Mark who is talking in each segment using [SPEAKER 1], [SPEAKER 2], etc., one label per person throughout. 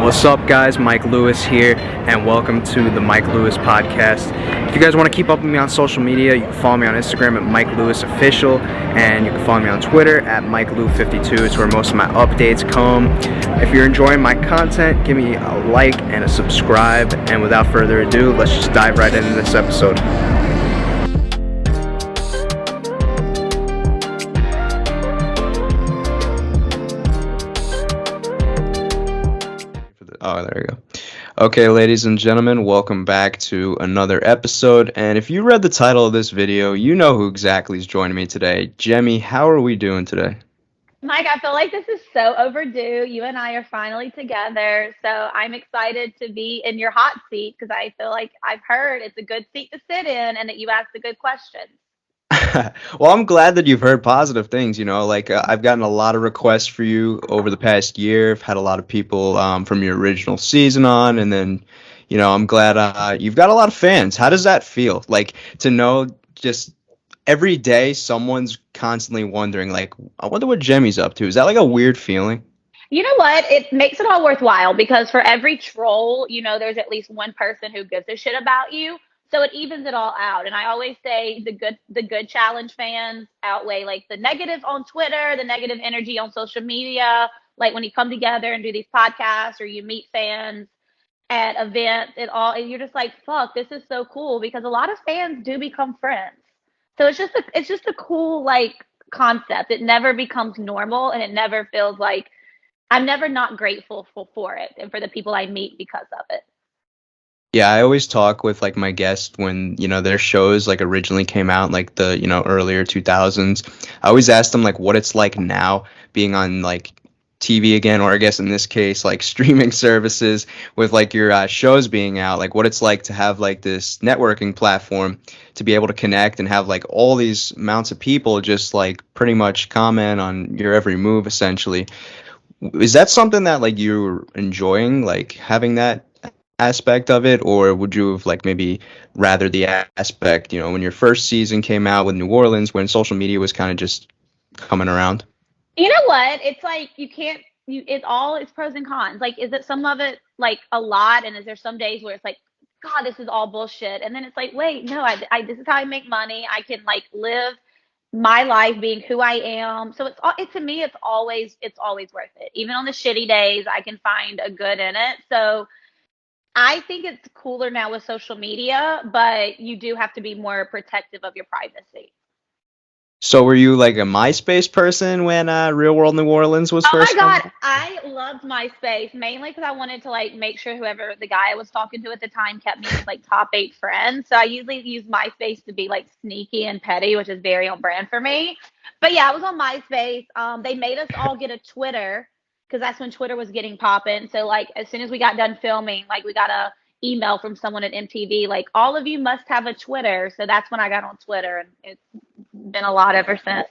[SPEAKER 1] What's up, guys? Mike Lewis here, and welcome to the Mike Lewis podcast. If you guys want to keep up with me on social media, you can follow me on Instagram at Mike Lewis Official, and you can follow me on Twitter at MikeLew52. It's where most of my updates come. If you're enjoying my content, give me a like and a subscribe. And without further ado, let's just dive right into this episode. Oh, there you go. Okay, ladies and gentlemen, welcome back to another episode. And if you read the title of this video, you know who exactly is joining me today. Jemmye, how are we doing today?
[SPEAKER 2] Mike, I feel like this is so overdue. You and I are finally together. So I'm excited to be in your hot seat because I feel like I've heard it's a good seat to sit in and that you ask the good questions.
[SPEAKER 1] Well, I'm glad that you've heard positive things. I've gotten a lot of requests for you over the past year. I've had a lot of people from your original season on, and then, I'm glad you've got a lot of fans. How does that feel? Like, to know just every day someone's constantly wondering, like, I wonder what Jemmye's up to. Is that like a weird feeling?
[SPEAKER 2] You know what? It makes it all worthwhile because for every troll, there's at least one person who gives a shit about you. So it evens it all out. And I always say the good challenge fans outweigh like the negative on Twitter, the negative energy on social media. Like when you come together and do these podcasts or you meet fans at events, and you're just like, fuck, this is so cool because a lot of fans do become friends. So it's just a cool like concept. It never becomes normal and it never feels like I'm never not grateful for it and for the people I meet because of it.
[SPEAKER 1] Yeah, I always talk with like my guests when, their shows like originally came out like the, earlier 2000s. I always ask them like what it's like now being on like TV again, or I guess in this case like streaming services with like your shows being out, like what it's like to have like this networking platform to be able to connect and have like all these amounts of people just like pretty much comment on your every move essentially. Is that something that like you're enjoying, like having that aspect of it, or would you have like maybe rather the aspect, when your first season came out with New Orleans, when social media was kind of just coming around?
[SPEAKER 2] You know what? It's like you can't it's pros and cons. Like is it some of it like a lot and is there some days where it's like god this is all bullshit and then it's like wait no I this is how I make money. I can like live my life being who I am. So to me it's always worth it. Even on the shitty days I can find a good in it. So I think it's cooler now with social media, but you do have to be more protective of your privacy.
[SPEAKER 1] So were you like a MySpace person when Real World New Orleans was
[SPEAKER 2] Oh my
[SPEAKER 1] first coming?
[SPEAKER 2] God, I loved MySpace mainly because I wanted to like make sure whoever the guy I was talking to at the time kept me as like top 8 friends. So I usually use MySpace to be like sneaky and petty, which is very on brand for me. But yeah, I was on MySpace. They made us all get a Twitter because that's when Twitter was getting popping. So like as soon as we got done filming, like we got a email from someone at MTV, like all of you must have a Twitter. So that's when I got on Twitter, and it's been a lot ever since.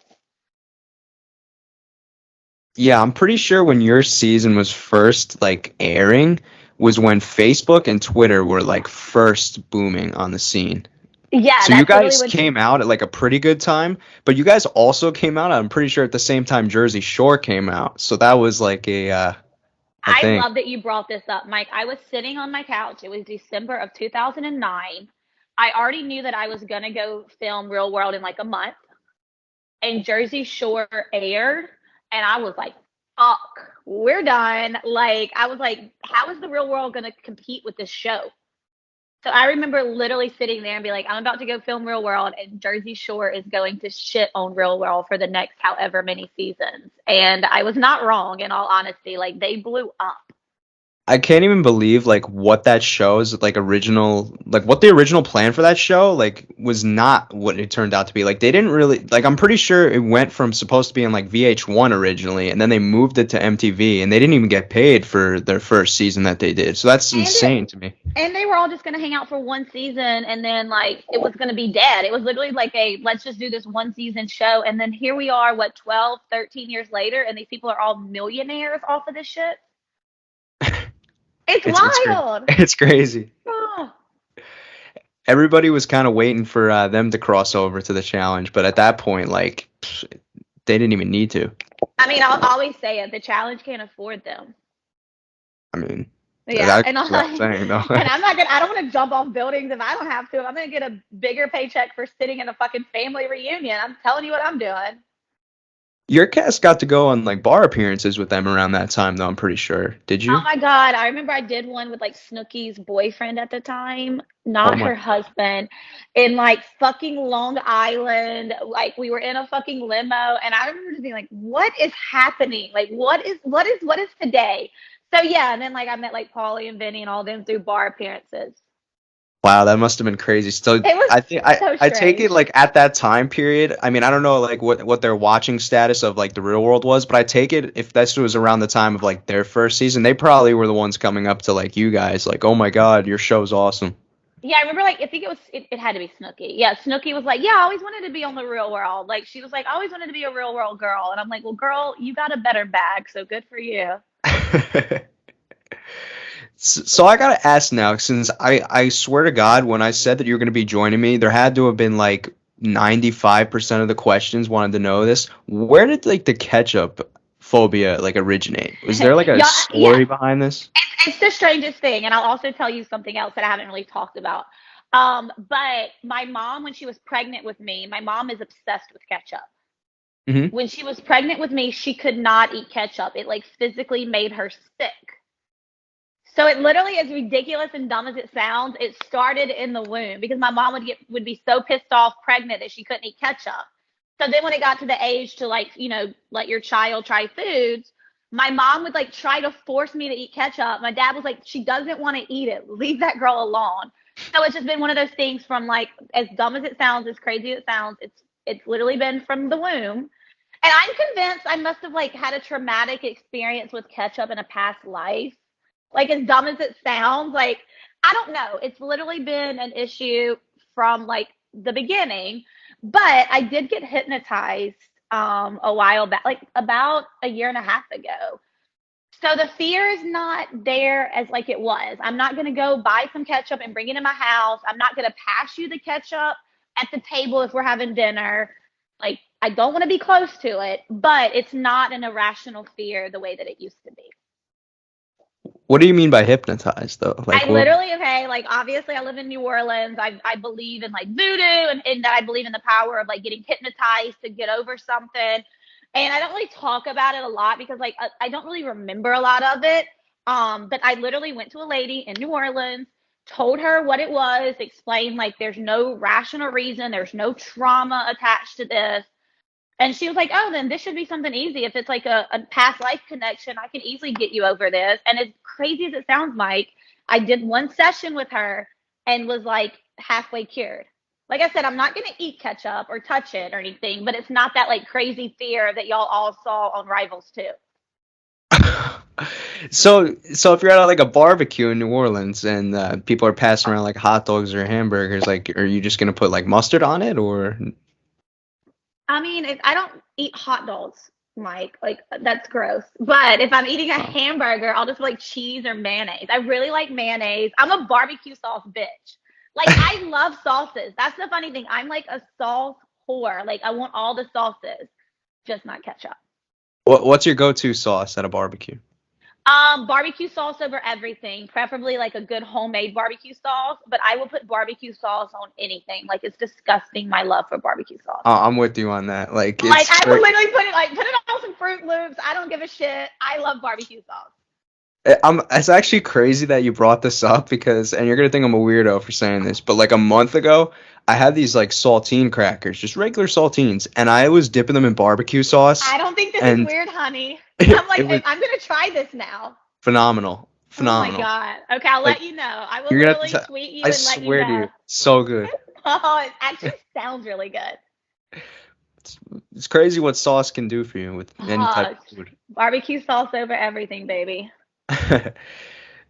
[SPEAKER 1] Yeah, I'm pretty sure when your season was first like airing was when Facebook and Twitter were like first booming on the scene.
[SPEAKER 2] Yeah,
[SPEAKER 1] So you
[SPEAKER 2] that's literally
[SPEAKER 1] guys
[SPEAKER 2] when
[SPEAKER 1] came out at like a pretty good time, but you guys also came out, I'm pretty sure, at the same time Jersey Shore came out. So that was like a
[SPEAKER 2] I
[SPEAKER 1] thing.
[SPEAKER 2] love that you brought this up, Mike. I was sitting on my couch. It was December of 2009. I already knew that I was going to go film Real World in like a month, and Jersey Shore aired, and I was like, fuck, we're done. Like, I was like, how is the Real World going to compete with this show? So I remember literally sitting there and be like, I'm about to go film Real World, and Jersey Shore is going to shit on Real World for the next however many seasons. And I was not wrong, in all honesty. Like, they blew up.
[SPEAKER 1] I can't even believe like what that shows like what the original plan for that show like was not what it turned out to be. Like they didn't really like, I'm pretty sure it went from supposed to be on like VH1 originally, and then they moved it to MTV, and they didn't even get paid for their first season that they did. So that's
[SPEAKER 2] And it,
[SPEAKER 1] insane to me.
[SPEAKER 2] and they were all just going to hang out for one season, and then like it was going to be dead. It was literally like let's just do this one season show. And then here we are, what, 12, 13 years later, and these people are all millionaires off of this shit. It's wild.
[SPEAKER 1] It's crazy.
[SPEAKER 2] Oh.
[SPEAKER 1] Everybody was kind of waiting for them to cross over to the challenge, but at that point, like, they didn't even need to.
[SPEAKER 2] I mean, I'll always say it. The challenge can't afford them.
[SPEAKER 1] I mean,
[SPEAKER 2] Yeah,
[SPEAKER 1] That's
[SPEAKER 2] and I'm
[SPEAKER 1] what I'm
[SPEAKER 2] like,
[SPEAKER 1] saying, though.
[SPEAKER 2] and I don't want to jump off buildings if I don't have to. I'm gonna get a bigger paycheck for sitting in a fucking family reunion. I'm telling you what I'm doing.
[SPEAKER 1] Your cast got to go on like bar appearances with them around that time, though. I'm pretty sure. Did
[SPEAKER 2] Oh
[SPEAKER 1] you?
[SPEAKER 2] my God. I remember I did one with like Snooki's boyfriend at the time,
[SPEAKER 1] Oh
[SPEAKER 2] not
[SPEAKER 1] my.
[SPEAKER 2] her husband, in like fucking Long Island. Like we were in a fucking limo and I remember just being like, what is happening? Like what is today? So yeah, and then like I met like Paulie and Vinny and all them through bar appearances.
[SPEAKER 1] Wow, that must have been crazy. Still,
[SPEAKER 2] It was
[SPEAKER 1] I think I
[SPEAKER 2] so
[SPEAKER 1] I take it
[SPEAKER 2] strange.
[SPEAKER 1] like at that time period. I mean, I don't know like what their watching status of like the real world was, but I take it if this was around the time of like their first season, they probably were the ones coming up to like you guys, like, oh my God, your show's awesome.
[SPEAKER 2] Yeah, I remember like I think it had to be Snooki. Yeah, Snooki was like, yeah, I always wanted to be on the Real World. Like she was like, I always wanted to be a Real World girl, and I'm like, well, girl, you got a better bag, so good for you.
[SPEAKER 1] So I gotta ask now, since I swear to God, when I said that you were gonna be joining me, there had to have been like 95% of the questions wanted to know this. Where did like the ketchup phobia like originate? Was there like a
[SPEAKER 2] Yeah, yeah,
[SPEAKER 1] story behind this?
[SPEAKER 2] it's the strangest thing, and I'll also tell you something else that I haven't really talked about. But my mom, when she was pregnant with me, my mom is obsessed with ketchup.
[SPEAKER 1] Hmm.
[SPEAKER 2] When she was pregnant with me, she could not eat ketchup. It like physically made her sick. So it literally, as ridiculous and dumb as it sounds, it started in the womb because my mom would be so pissed off pregnant that she couldn't eat ketchup. So then when it got to the age to like, let your child try foods, my mom would like try to force me to eat ketchup. My dad was like, she doesn't want to eat it. Leave that girl alone. So it's just been one of those things from like as dumb as it sounds, as crazy as it sounds, it's literally been from the womb. And I'm convinced I must have like had a traumatic experience with ketchup in a past life. Like as dumb as it sounds, like I don't know. It's literally been an issue from like the beginning. But I did get hypnotized a while back, like about a year and a half ago. So the fear is not there as like it was. I'm not gonna go buy some ketchup and bring it in my house. I'm not gonna pass you the ketchup at the table if we're having dinner. Like I don't want to be close to it, but it's not an irrational fear the way that it used to be.
[SPEAKER 1] What do you mean by hypnotized though?
[SPEAKER 2] I
[SPEAKER 1] Like what?
[SPEAKER 2] literally, okay, like obviously I live in New Orleans. I believe in like voodoo and that I believe in the power of like getting hypnotized to get over something. And I don't really talk about it a lot because like I don't really remember a lot of it. But I literally went to a lady in New Orleans, told her what it was, explained like there's no rational reason, there's no trauma attached to this. And she was like, oh, then this should be something easy. If it's like a past life connection, I can easily get you over this. And as crazy as it sounds, Mike, I did one session with her and was like halfway cured. Like I said, I'm not going to eat ketchup or touch it or anything, but it's not that like crazy fear that y'all all saw on Rivals too.
[SPEAKER 1] So if you're at like a barbecue in New Orleans and people are passing around like hot dogs or hamburgers, like are you just gonna put like mustard on it or?
[SPEAKER 2] I mean, I don't eat hot dogs, Mike. Like that's gross. But if I'm eating a
[SPEAKER 1] Oh.
[SPEAKER 2] hamburger, I'll just put like cheese or mayonnaise. I really like mayonnaise. I'm a barbecue sauce bitch. Like I love sauces. That's the funny thing. I'm like a sauce whore. Like I want all the sauces, just not ketchup.
[SPEAKER 1] What's your go-to sauce at a barbecue?
[SPEAKER 2] Barbecue sauce over everything, preferably like a good homemade barbecue sauce, but I will put barbecue sauce on anything. Like it's disgusting my love for barbecue sauce.
[SPEAKER 1] I'm with you on that. Like
[SPEAKER 2] Like
[SPEAKER 1] it's
[SPEAKER 2] I will
[SPEAKER 1] great.
[SPEAKER 2] literally put it on some Fruit Loops. I don't give a shit. I love barbecue sauce.
[SPEAKER 1] It's actually crazy that you brought this up because, and you're gonna think I'm a weirdo for saying this, but like a month ago, I had these like saltine crackers, just regular saltines, and I was dipping them in barbecue sauce,
[SPEAKER 2] I don't think this is
[SPEAKER 1] and
[SPEAKER 2] weird, honey.
[SPEAKER 1] it,
[SPEAKER 2] I'm like,
[SPEAKER 1] it was
[SPEAKER 2] I'm gonna try this now.
[SPEAKER 1] phenomenal,
[SPEAKER 2] Oh my
[SPEAKER 1] phenomenal.
[SPEAKER 2] God. Okay, I'll
[SPEAKER 1] Like
[SPEAKER 2] let you know. I will
[SPEAKER 1] you're gonna have
[SPEAKER 2] literally
[SPEAKER 1] to.
[SPEAKER 2] tweet
[SPEAKER 1] I
[SPEAKER 2] you and let you
[SPEAKER 1] swear to
[SPEAKER 2] know.
[SPEAKER 1] you, so good.
[SPEAKER 2] Oh, it actually sounds really good.
[SPEAKER 1] It's, it's crazy what sauce can do for you with any type
[SPEAKER 2] Oh,
[SPEAKER 1] of food.
[SPEAKER 2] barbecue sauce over everything, baby.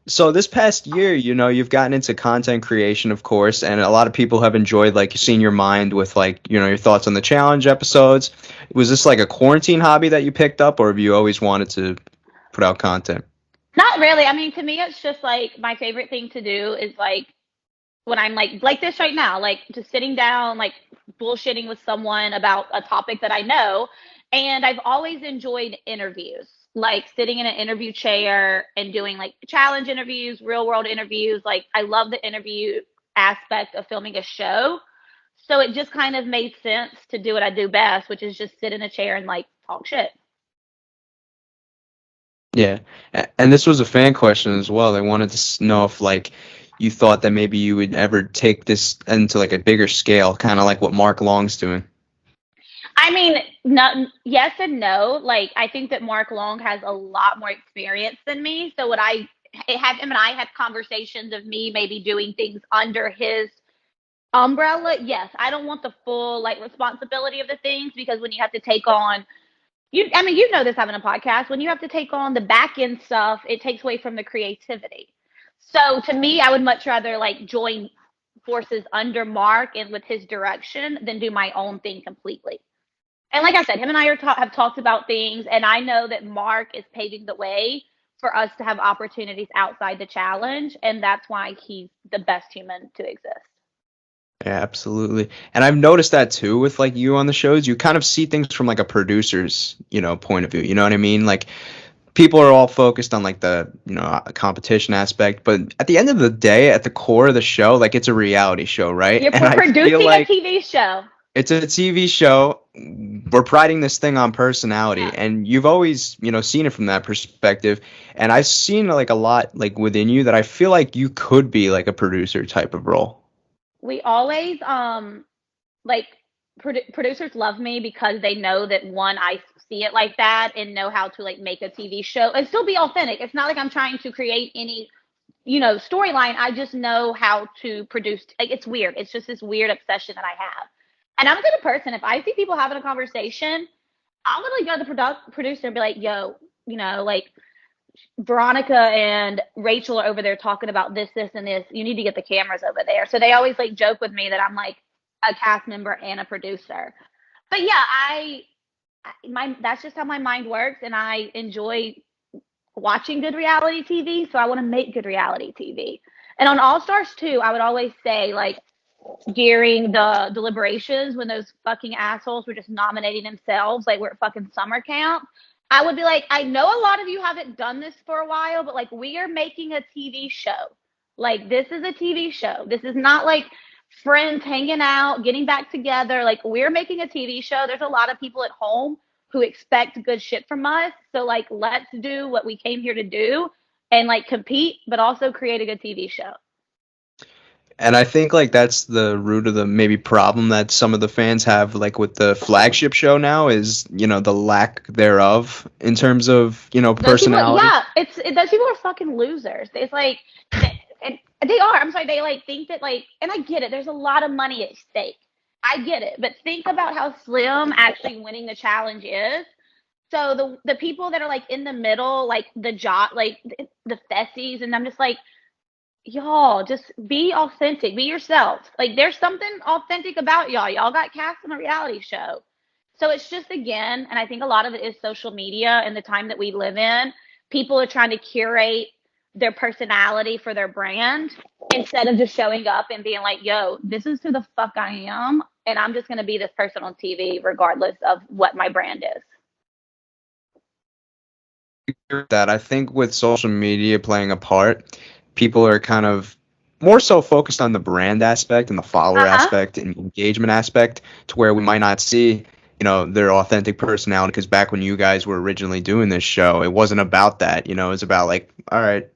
[SPEAKER 1] So this past year, you've gotten into content creation, of course, and a lot of people have enjoyed like seeing your mind with like, your thoughts on the challenge episodes. Was this like a quarantine hobby that you picked up, or have you always wanted to put out content?
[SPEAKER 2] Not really. I mean, to me, it's just like my favorite thing to do is like when I'm like this right now, like just sitting down, like bullshitting with someone about a topic that I know. And I've always enjoyed interviews. like sitting in an interview chair and doing like challenge interviews, real world interviews. Like I love the interview aspect of filming a show. So it just kind of made sense to do what I do best, which is just sit in a chair and like talk shit.
[SPEAKER 1] Yeah, and this was a fan question as well. They wanted to know if like you thought that maybe you would ever take this into like a bigger scale, kind of like what Mark Long's doing.
[SPEAKER 2] I mean, no, yes and no. Like, I think that Mark Long has a lot more experience than me. So, what I had him and I had conversations of me maybe doing things under his umbrella. Yes, I don't want the full like responsibility of the things because when you have to take on I mean, you know this having a podcast. When you have to take on the back end stuff, it takes away from the creativity. So to me, I would much rather like join forces under Mark and with his direction than do my own thing completely. And like I said, him and I have talked about things, and I know that Mark is paving the way for us to have opportunities outside the challenge, and that's why he's the best human to exist.
[SPEAKER 1] Yeah, absolutely. And I've noticed that too with like you on the shows. You kind of see things from like a producer's, point of view. You know what I mean? Like people are all focused on like the, competition aspect, but at the end of the day, at the core of the show, like it's a reality show, right?
[SPEAKER 2] You're
[SPEAKER 1] And I feel
[SPEAKER 2] producing a
[SPEAKER 1] like
[SPEAKER 2] TV show.
[SPEAKER 1] it's a TV show. We're priding this thing on personality,
[SPEAKER 2] Yeah.
[SPEAKER 1] and you've always, seen it from that perspective. And I've seen like a lot like within you that I feel like you could be like a producer type of role.
[SPEAKER 2] We always like producers love me because they know that one, I see it like that and know how to like make a TV show and still be authentic. It's not like I'm trying to create any storyline. I just know how to produce. Like it's weird. It's just this weird obsession that I have. And I'm the type of person, if I see people having a conversation, I'll literally go to the producer and be like, yo, like Veronica and Rachel are over there talking about this, this, and this. You need to get the cameras over there. So they always like joke with me that I'm like a cast member and a producer. But yeah, my that's just how my mind works, and I enjoy watching good reality TV. So I want to make good reality TV. And on All Stars too, I would always say like during the deliberations when those fucking assholes were just nominating themselves like we're at fucking summer camp, I would be like, I know a lot of you haven't done this for a while, but like we are making a TV show. Like this is a TV show. This is not like friends hanging out, getting back together. Like we're making a TV show. There's a lot of people at home who expect good shit from us. So like let's do what we came here to do and like compete, but also create a good TV show.
[SPEAKER 1] And I think like that's the root of the maybe problem that some of the fans have like with the flagship show now is, the lack thereof in terms of,
[SPEAKER 2] Those people,
[SPEAKER 1] personality.
[SPEAKER 2] yeah, those people are fucking losers. It's like, and they are. I'm sorry. They like think that like, and I get it. There's a lot of money at stake. I get it, but think about how slim actually winning the challenge is. So the people that are like in the middle, like like the Fessies, and I'm just like, y'all just be authentic, be yourself. Like there's something authentic about y'all. Y'all got cast in a reality show. So it's just again, and I think a lot of it is social media and the time that we live in. People are trying to curate their personality for their brand instead of just showing up and being like, yo, this is who the fuck I am. And I'm just going to be this person on TV regardless of what my brand is.
[SPEAKER 1] That I think with social media playing a part, people are kind of more so focused on the brand aspect and the follower
[SPEAKER 2] Uh-huh.
[SPEAKER 1] aspect and engagement aspect to where we might not see, their authentic personality. Because back when you guys were originally doing this show, it wasn't about that. It was about like, all right,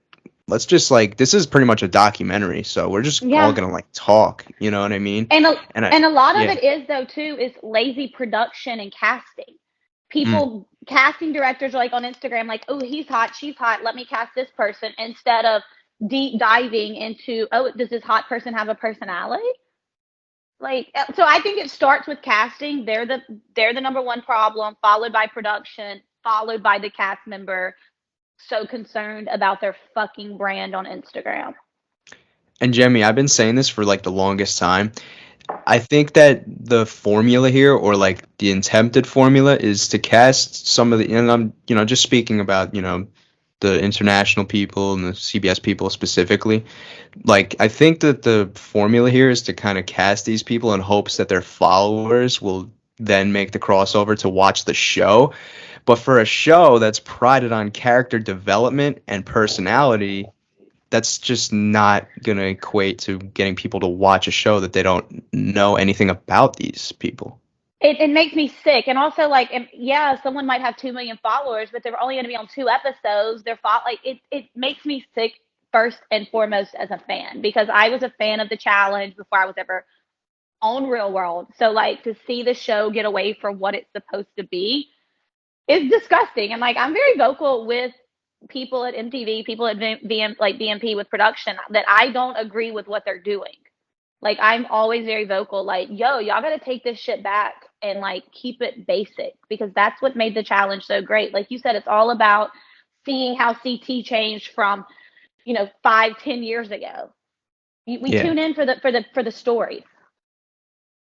[SPEAKER 1] let's just like this is pretty much a documentary, so we're just all
[SPEAKER 2] Yeah.
[SPEAKER 1] gonna like talk. You know what I mean?
[SPEAKER 2] And
[SPEAKER 1] And
[SPEAKER 2] and a lot of
[SPEAKER 1] yeah.
[SPEAKER 2] it is though too is lazy production and casting.
[SPEAKER 1] Mm.
[SPEAKER 2] People casting directors are like on Instagram, like, oh, he's hot, she's hot, let me cast this person instead of deep diving into, oh, does this hot person have a personality? Like, so I think it starts with casting. They're the number one problem, followed by production, followed by the cast member so concerned about their fucking brand on Instagram.
[SPEAKER 1] And Jemmye, I've been saying this for like the longest time. I think that the formula here, or like the attempted formula, is to cast some of the, and I'm, just speaking about, the international people and the CBS people specifically. Like, I think that the formula here is to kind of cast these people in hopes that their followers will then make the crossover to watch the show. But for a show that's prided on character development and personality, that's just not going to equate to getting people to watch a show that they don't know anything about these people.
[SPEAKER 2] It makes me sick. And also, like, yeah, someone might have 2 million followers, but they're only going to be on 2 episodes. Like, it makes me sick first and foremost as a fan, because I was a fan of the challenge before I was ever on Real World. So, like, to see the show get away from what it's supposed to be is disgusting. And, like, I'm very vocal with people at MTV, people at like BMP with production, that I don't agree with what they're doing. Like, I'm always very vocal, like, yo, y'all got to take this shit back and, like, keep it basic, because that's what made the challenge so great. Like you said, it's all about seeing how CT changed from, 5, 10 years ago. We
[SPEAKER 1] Yeah.
[SPEAKER 2] tune in for the story.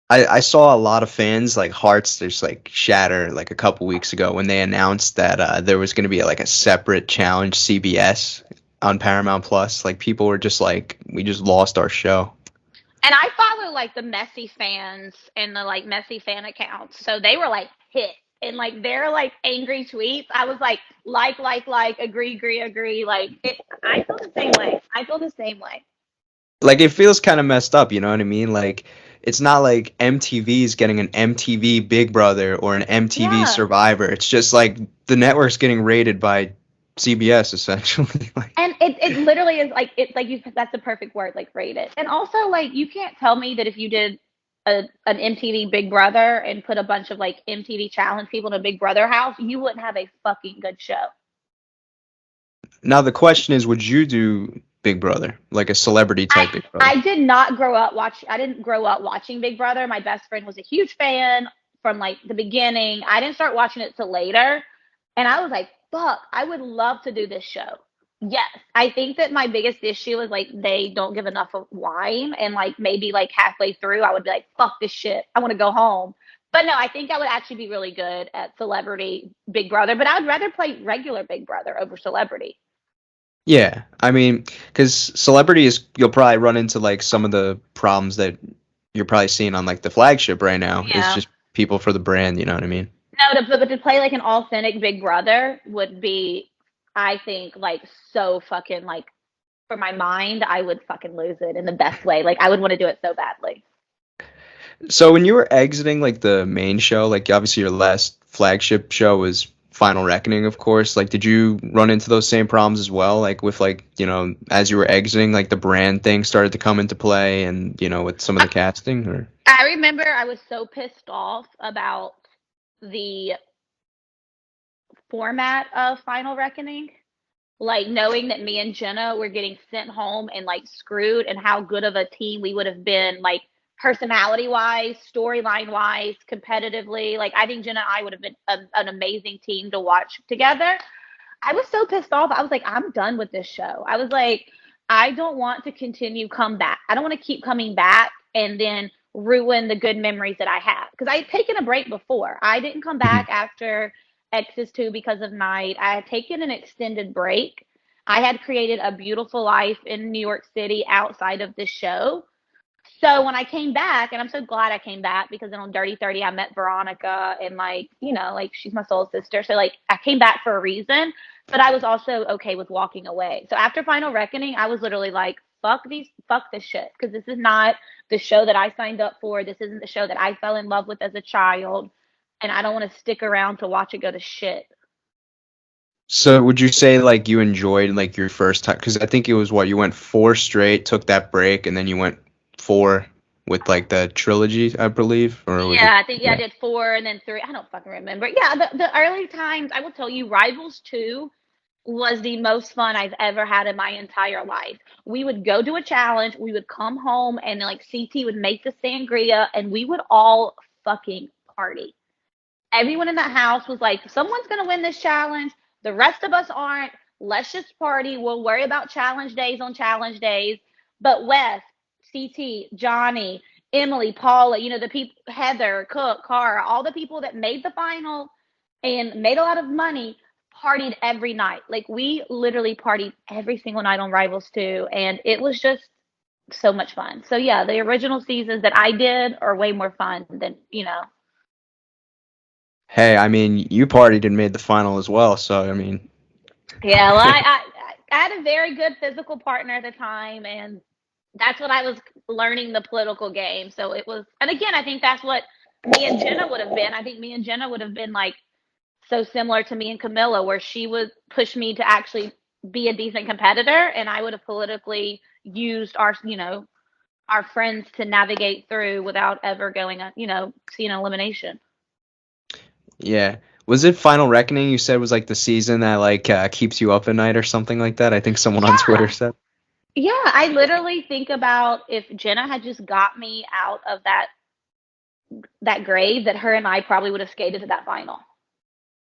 [SPEAKER 1] I saw a lot of fans like hearts just like shatter like a couple weeks ago when they announced that there was going to be like a separate challenge CBS on Paramount Plus. Like people were just like, we just lost our show.
[SPEAKER 2] And I follow, like, the messy fans and the, like, messy fan accounts. So they were, like, hit. And, like, their, like, angry tweets, I was like, agree. Like, I feel the same way. I feel the same way.
[SPEAKER 1] Like it feels kind of messed up, you know what I mean? Like it's not like MTV's getting an MTV Big Brother or an MTV
[SPEAKER 2] Yeah.
[SPEAKER 1] Survivor. It's just like the network's getting rated by CBS essentially. Like
[SPEAKER 2] And it literally is, like, it's like, that's the perfect word, like, rated. And also, like, you can't tell me that if you did an MTV Big Brother and put a bunch of, like, MTV challenge people in a Big Brother house, you wouldn't have a fucking good show.
[SPEAKER 1] now the question is, would you do Big Brother, like a celebrity
[SPEAKER 2] I
[SPEAKER 1] type Big Brother?
[SPEAKER 2] I did not grow up watch. I didn't grow up watching Big Brother. My best friend was a huge fan from, like, the beginning. I didn't start watching it till later, and I was like, "Fuck, I would love to do this show." Yes, I think that my biggest issue is, like, they don't give enough of wine, and, like, maybe, like, halfway through, I would be like, "Fuck this shit, I want to go home." But no, I think I would actually be really good at celebrity Big Brother. But I would rather play regular Big Brother over celebrity.
[SPEAKER 1] Yeah, I mean, because celebrity is you'll probably run into like some of the problems that you're probably seeing on like the flagship right now. It's
[SPEAKER 2] Yeah.
[SPEAKER 1] just people for the brand, you know what I mean?
[SPEAKER 2] No, but to play, like, an authentic Big Brother would be, I think, like, so fucking, like, for my mind, I would fucking lose it in the best way. Like, I would want to do it so badly.
[SPEAKER 1] So when you were exiting like the main show, like obviously your last flagship show was Final Reckoning, of course. Like, did you run into those same problems as well? Like with like, as you were exiting, like the brand thing started to come into play and, with some of the casting or
[SPEAKER 2] I remember I was so pissed off about the format of Final Reckoning. Like, knowing that me and Jenna were getting sent home and, like, screwed, and how good of a team we would have been, like, personality wise, storyline wise, competitively. Like, I think Jenna and I would have been an amazing team to watch together. I was so pissed off. I was like, I'm done with this show. I was like, I don't want to continue come back. I don't want to keep coming back and then ruin the good memories that I have. Because I had taken a break before. I didn't come
[SPEAKER 1] Mhm.
[SPEAKER 2] back after X's 2 because of Night. I had taken an extended break. I had created a beautiful life in New York City outside of the show. So when I came back, and I'm so glad I came back, because then on Dirty 30, I met Veronica, and, like, like, she's my soul sister. So, like, I came back for a reason, but I was also okay with walking away. So after Final Reckoning, I was literally like, fuck this shit. Because this is not the show that I signed up for. This isn't the show that I fell in love with as a child. And I don't want to stick around to watch it go to shit.
[SPEAKER 1] So would you say like you enjoyed like your first time? Because I think it was what you went four straight, took that break, and then you went four with like the trilogy, I believe, or was it?
[SPEAKER 2] Yeah, I think, yeah, I
[SPEAKER 1] Yeah.
[SPEAKER 2] did 4 and then 3. I don't fucking remember. Yeah, the early times, I will tell you, Rivals 2 was the most fun I've ever had in my entire life. We would go do a challenge, we would come home, and, like, CT would make the sangria, and we would all fucking party. Everyone in that house was like, someone's gonna win this challenge. The rest of us aren't. Let's just party. We'll worry about challenge days on challenge days. But Wes, CT, Johnny, Emily, Paula, the people, Heather, Cook, Cara, all the people that made the final and made a lot of money, partied every night. Like, we literally partied every single night on Rivals 2, and it was just so much fun. So yeah, the original seasons that I did are way more fun than.
[SPEAKER 1] Hey, I mean, you partied and made the final as well, so I mean,
[SPEAKER 2] Yeah, well, I had a very good physical partner at the time, and that's what I was learning the political game. So it was, and again, I think that's what me and Jenna would have been. I think me and Jenna would have been like so similar to me and Camilla, where she would push me to actually be a decent competitor, and I would have politically used our, our friends to navigate through without ever going, seeing elimination.
[SPEAKER 1] yeah. Was it Final Reckoning you said was like the season that like keeps you up at night or something like that? I think someone on Twitter
[SPEAKER 2] Yeah.
[SPEAKER 1] said.
[SPEAKER 2] Yeah, I literally think about if Jenna had just got me out of that grave, that her and I probably would have skated to that final.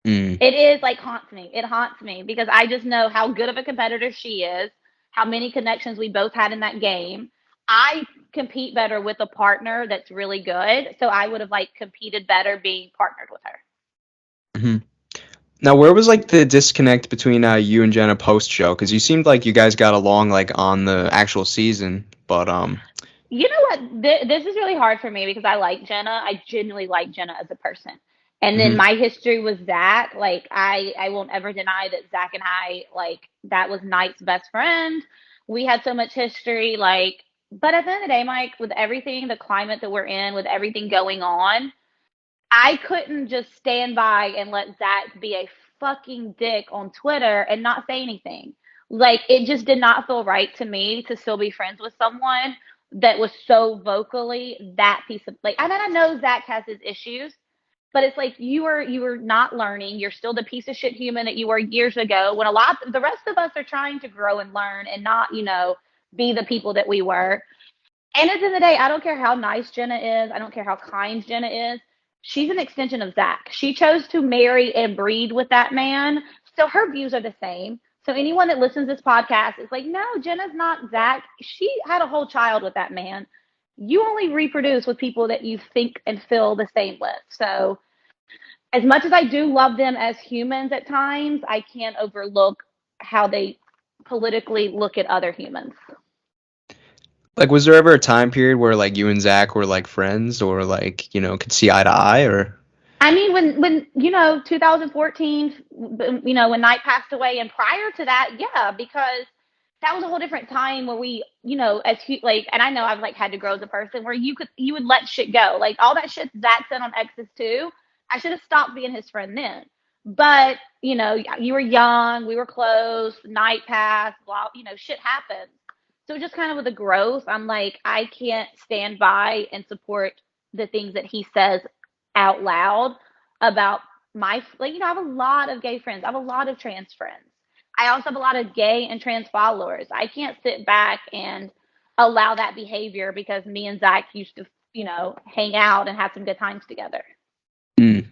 [SPEAKER 1] Mm.
[SPEAKER 2] It is like haunts me. It haunts me because I just know how good of a competitor she is, how many connections we both had in that game. I compete better with a partner that's really good, so I would have like competed better being partnered with her.
[SPEAKER 1] Hmm. Now, where was like the disconnect between you and Jenna post show? Because you seemed like you guys got along like on the actual season, but
[SPEAKER 2] You know what? This is really hard for me because I like Jenna. I genuinely like Jenna as a person. And then
[SPEAKER 1] mhm.
[SPEAKER 2] my history was Zach. Like I won't ever deny that Zach and I, like, that was Knight's best friend. We had so much history. Like, but at the end of the day, Mike, with everything, the climate that we're in, with everything going on, I couldn't just stand by and let Zach be a fucking dick on Twitter and not say anything. Like, it just did not feel right to me to still be friends with someone that was so vocally that piece of, like, I mean, I know Zach has his issues, but it's like you were not learning. You're still the piece of shit human that you were years ago, when a lot the rest of us are trying to grow and learn and not, be the people that we were. And at the end of the day, I don't care how nice Jenna is. I don't care how kind Jenna is. She's an extension of Zach. She chose to marry and breed with that man. So her views are the same. So anyone that listens to this podcast is like, no, Jenna's not Zach. She had a whole child with that man. You only reproduce with people that you think and feel the same with. So as much as I do love them as humans at times, I can't overlook how they politically look at other humans.
[SPEAKER 1] Like, was there ever a time period where like you and Zach were like friends or like could see eye to eye or?
[SPEAKER 2] I mean, when 2014, when Knight passed away, and prior to that, yeah, because that was a whole different time where we, like, and I know I've like had to grow as a person where you would let shit go, like all that shit Zach said on X's too. I should have stopped being his friend then, but you were young, we were close, Knight passed, blah, shit happens. So just kind of with the growth, I'm like, I can't stand by and support the things that he says out loud about my, like, I have a lot of gay friends. I have a lot of trans friends. I also have a lot of gay and trans followers. I can't sit back and allow that behavior because me and Zach used to, hang out and have some good times together.
[SPEAKER 1] Mm.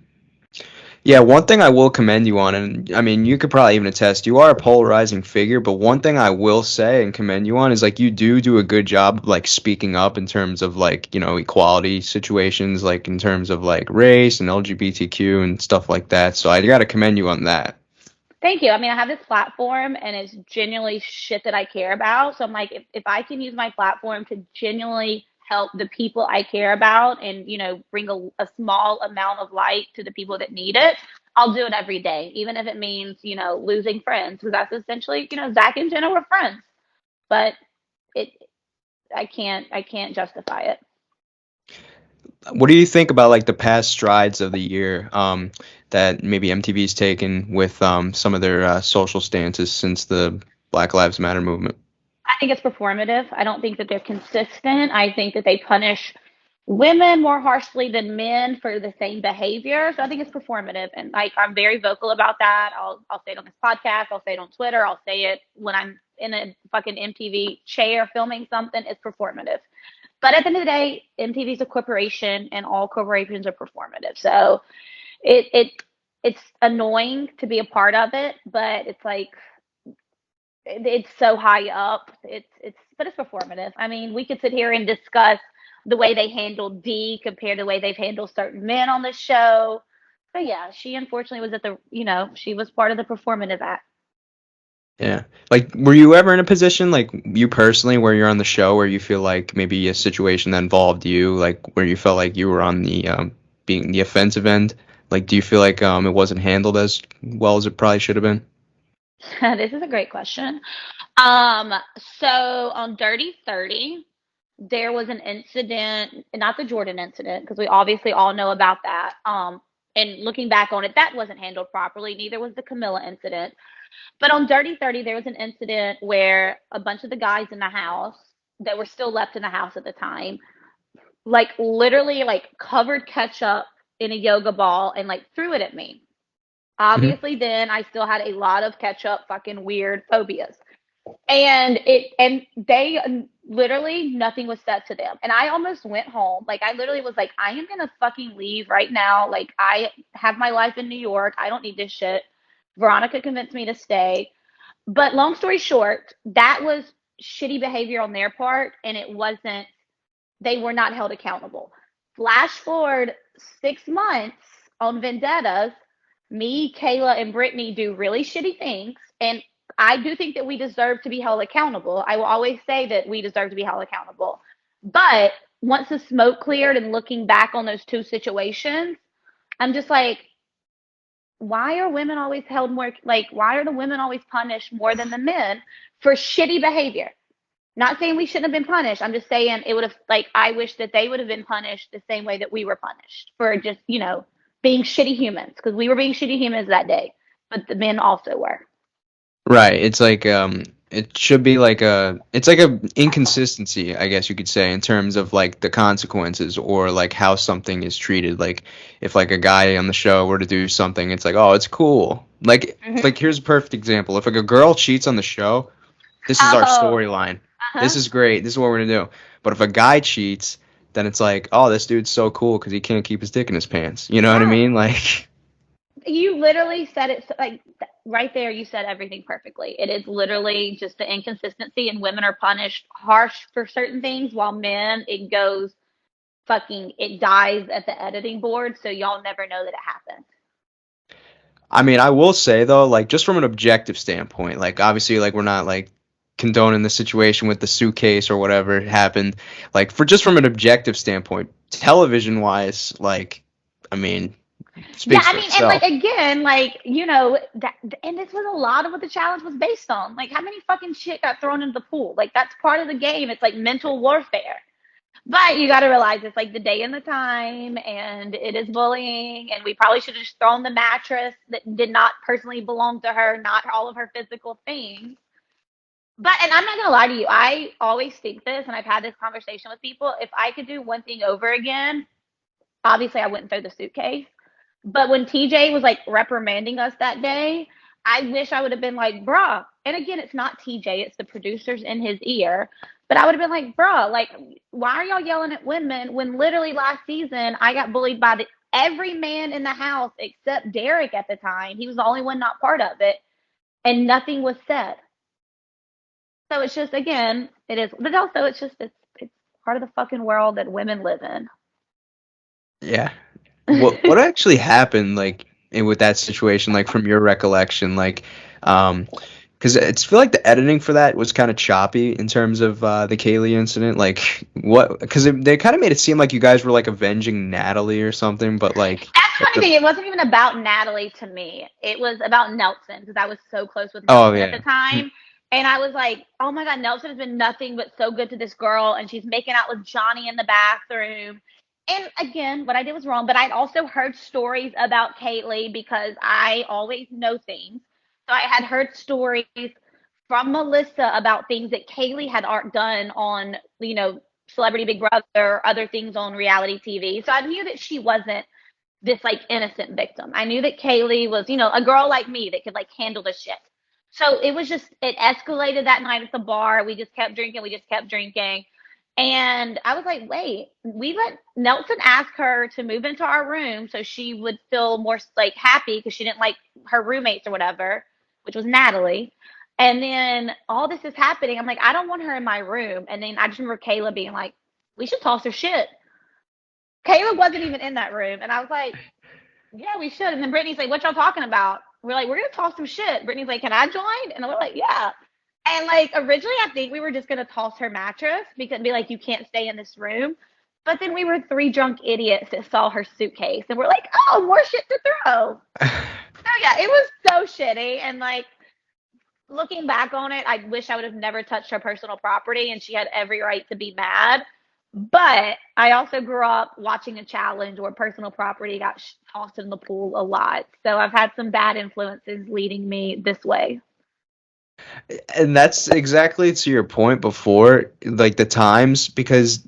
[SPEAKER 1] Yeah, one thing I will commend you on, and I mean, you could probably even attest, you are a polarizing figure, but one thing I will say and commend you on is like you do a good job of like speaking up in terms of like, equality situations, like in terms of like race and LGBTQ and stuff like that. So I got to commend you on that.
[SPEAKER 2] Thank you. I mean, I have this platform and it's genuinely shit that I care about. So I'm like, if I can use my platform to genuinely help the people I care about and, bring a small amount of light to the people that need it, I'll do it every day, even if it means, losing friends. Because that's essentially, Zach and Jenna were friends. But it, I can't justify it.
[SPEAKER 1] What do you think about like the past strides of the year that maybe MTV's taken with some of their social stances since the Black Lives Matter movement?
[SPEAKER 2] I think it's performative. I don't think that they're consistent. I think that they punish women more harshly than men for the same behavior. So I think it's performative, and like I'm very vocal about that. I'll say it on this podcast. I'll say it on Twitter. I'll say it when I'm in a fucking MTV chair filming something. It's performative. But at the end of the day, MTV is a corporation, and all corporations are performative. So it's annoying to be a part of it, but it's like it's so high up. But it's performative. I mean, we could sit here and discuss the way they handled D compared to the way they've handled certain men on the show. So yeah, she unfortunately was she was part of the performative act.
[SPEAKER 1] Yeah. Like, were you ever in a position, like you personally, where you're on the show where you feel like maybe a situation that involved you, like where you felt like you were on the being the offensive end? Like, do you feel like it wasn't handled as well as it probably should have been?
[SPEAKER 2] This is a great question. Um, so on Dirty 30, there was an incident, not the Jordan incident, because we obviously all know about that. And looking back on it, that wasn't handled properly. Neither was the Camilla incident. But on Dirty 30, there was an incident where a bunch of the guys in the house that were still left in the house at the time, like literally like covered ketchup in a yoga ball and like threw it at me.
[SPEAKER 1] Mhm.
[SPEAKER 2] Obviously, then I still had a lot of ketchup fucking weird phobias. And they literally nothing was said to them. And I almost went home. Like I literally was like, I am gonna fucking leave right now. Like I have my life in New York. I don't need this shit. Veronica convinced me to stay. But long story short, that was shitty behavior on their part, and it wasn't, they were not held accountable. Flash forward 6 months on Vendettas, me, Kayla, and Brittany do really shitty things. And I do think that we deserve to be held accountable. I will always say that we deserve to be held accountable. But once the smoke cleared and looking back on those two situations, I'm just like, why are women always held more, like, why are the women always punished more than the men for shitty behavior? Not saying we shouldn't have been punished. I'm just saying it would have, like, I wish that they would have been punished the same way that we were punished for just, being shitty humans, because we were being shitty humans that day, but the men also were.
[SPEAKER 1] Right. It's like it should be like it's like a inconsistency, I guess you could say, in terms of like the consequences or like how something is treated. Like if like a guy on the show were to do something, it's like, oh, it's cool. Like
[SPEAKER 2] Mm-hmm.
[SPEAKER 1] here's a perfect example. If like a girl cheats on the show, this is our
[SPEAKER 2] Oh,
[SPEAKER 1] storyline. This
[SPEAKER 2] uh-huh.
[SPEAKER 1] is great. This is what we're gonna do. But if a guy cheats, then it's like, oh, this dude's so cool because he can't keep his dick in his pants. You know what I
[SPEAKER 2] Yes.
[SPEAKER 1] mean? Like,
[SPEAKER 2] You literally said it like right there. You said everything perfectly. It is literally just the inconsistency, and women are punished harsh for certain things, while men, it goes fucking, it dies at the editing board, so y'all never know that it happened.
[SPEAKER 1] I mean, I will say though, like just from an objective standpoint, like obviously, like we're not like condoning the situation with the suitcase or whatever happened. Like for just from an objective standpoint, television wise, like I mean,
[SPEAKER 2] Yeah,
[SPEAKER 1] speaks
[SPEAKER 2] I
[SPEAKER 1] for
[SPEAKER 2] mean, and like
[SPEAKER 1] itself.
[SPEAKER 2] again, like that, and this was a lot of what the challenge was based on. Like, how many fucking shit got thrown into the pool? Like, that's part of the game. It's like mental warfare. But you got to realize it's like the day and the time, and it is bullying. And we probably should have just thrown the mattress that did not personally belong to her, not all of her physical things. But, and I'm not gonna lie to you, I always think this, and I've had this conversation with people. If I could do one thing over again, obviously I wouldn't throw the suitcase. But when TJ was like reprimanding us that day, I wish I would have been like, bruh. And again, it's not TJ, it's the producers in his ear. But I would have been like, bruh, like, why are y'all yelling at women when literally last season I got bullied by every man in the house except Derek at the time. He was the only one not part of it, and nothing was said. So it's just, again, it is, but also it's part of the fucking world that women live in.
[SPEAKER 1] Yeah. What actually happened with that situation, like from your recollection, like because it's feel like the editing for that was kind of choppy in terms of the Kayleigh incident. Like what? Because they kind of made it seem like you guys were like avenging Natalie or something, but like
[SPEAKER 2] That's the
[SPEAKER 1] at
[SPEAKER 2] funny
[SPEAKER 1] the
[SPEAKER 2] thing. It wasn't even about Natalie to me. It was about Nelson, because I was so close with
[SPEAKER 1] oh
[SPEAKER 2] Nelson at the
[SPEAKER 1] yeah.
[SPEAKER 2] time. And I was like, oh my God, Nelson has been nothing but so good to this girl. And she's making out with Johnny in the bathroom. And again, what I did was wrong. But I'd also heard stories about Kayleigh, because I always know things. So I had heard stories from Melissa about things that Kayleigh had done on, Celebrity Big Brother, other things on reality TV. So I knew that she wasn't this like innocent victim. I knew that Kayleigh was, a girl like me that could like handle the shit. So it was just, it escalated that night at the bar. We just kept drinking. We just kept drinking. And I was like, wait, we let Nelson ask her to move into our room so she would feel more like happy, because she didn't like her roommates or whatever, which was Natalie. And then all this is happening. I'm like, I don't want her in my room. And then I just remember Kayla being like, we should toss her shit. Kayla wasn't even in that room. And I was like, yeah, we should. And then Brittany's like, what y'all talking about? We're like, we're gonna toss some shit. Brittany's like, can I join? And we're like, yeah. And like originally I think we were just gonna toss her mattress, because be like, you can't stay in this room. But then we were three drunk idiots that saw her suitcase and we're like, oh, more shit to throw. So yeah, it was so shitty. And like looking back on it, I wish I would have never touched her personal property and she had every right to be mad. But I also grew up watching a challenge where personal property got tossed in the pool a lot. So I've had some bad influences leading me this way.
[SPEAKER 1] And that's exactly to your point before, like the times, because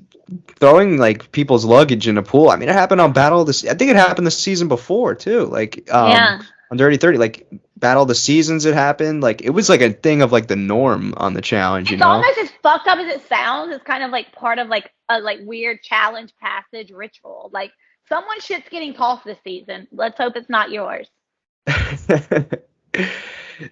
[SPEAKER 1] throwing like people's luggage in a pool. I mean, it happened on Battle of the. I think it happened the season before too. Like
[SPEAKER 2] Yeah.
[SPEAKER 1] on Dirty 30, like Battle of the Seasons, it happened. Like it was like a thing of like the norm on the challenge. You
[SPEAKER 2] It's
[SPEAKER 1] know.
[SPEAKER 2] almost as fucked up as it sounds. It's kind of like part of like a like weird challenge passage ritual. Like someone shit's getting tossed this season. Let's hope it's not yours.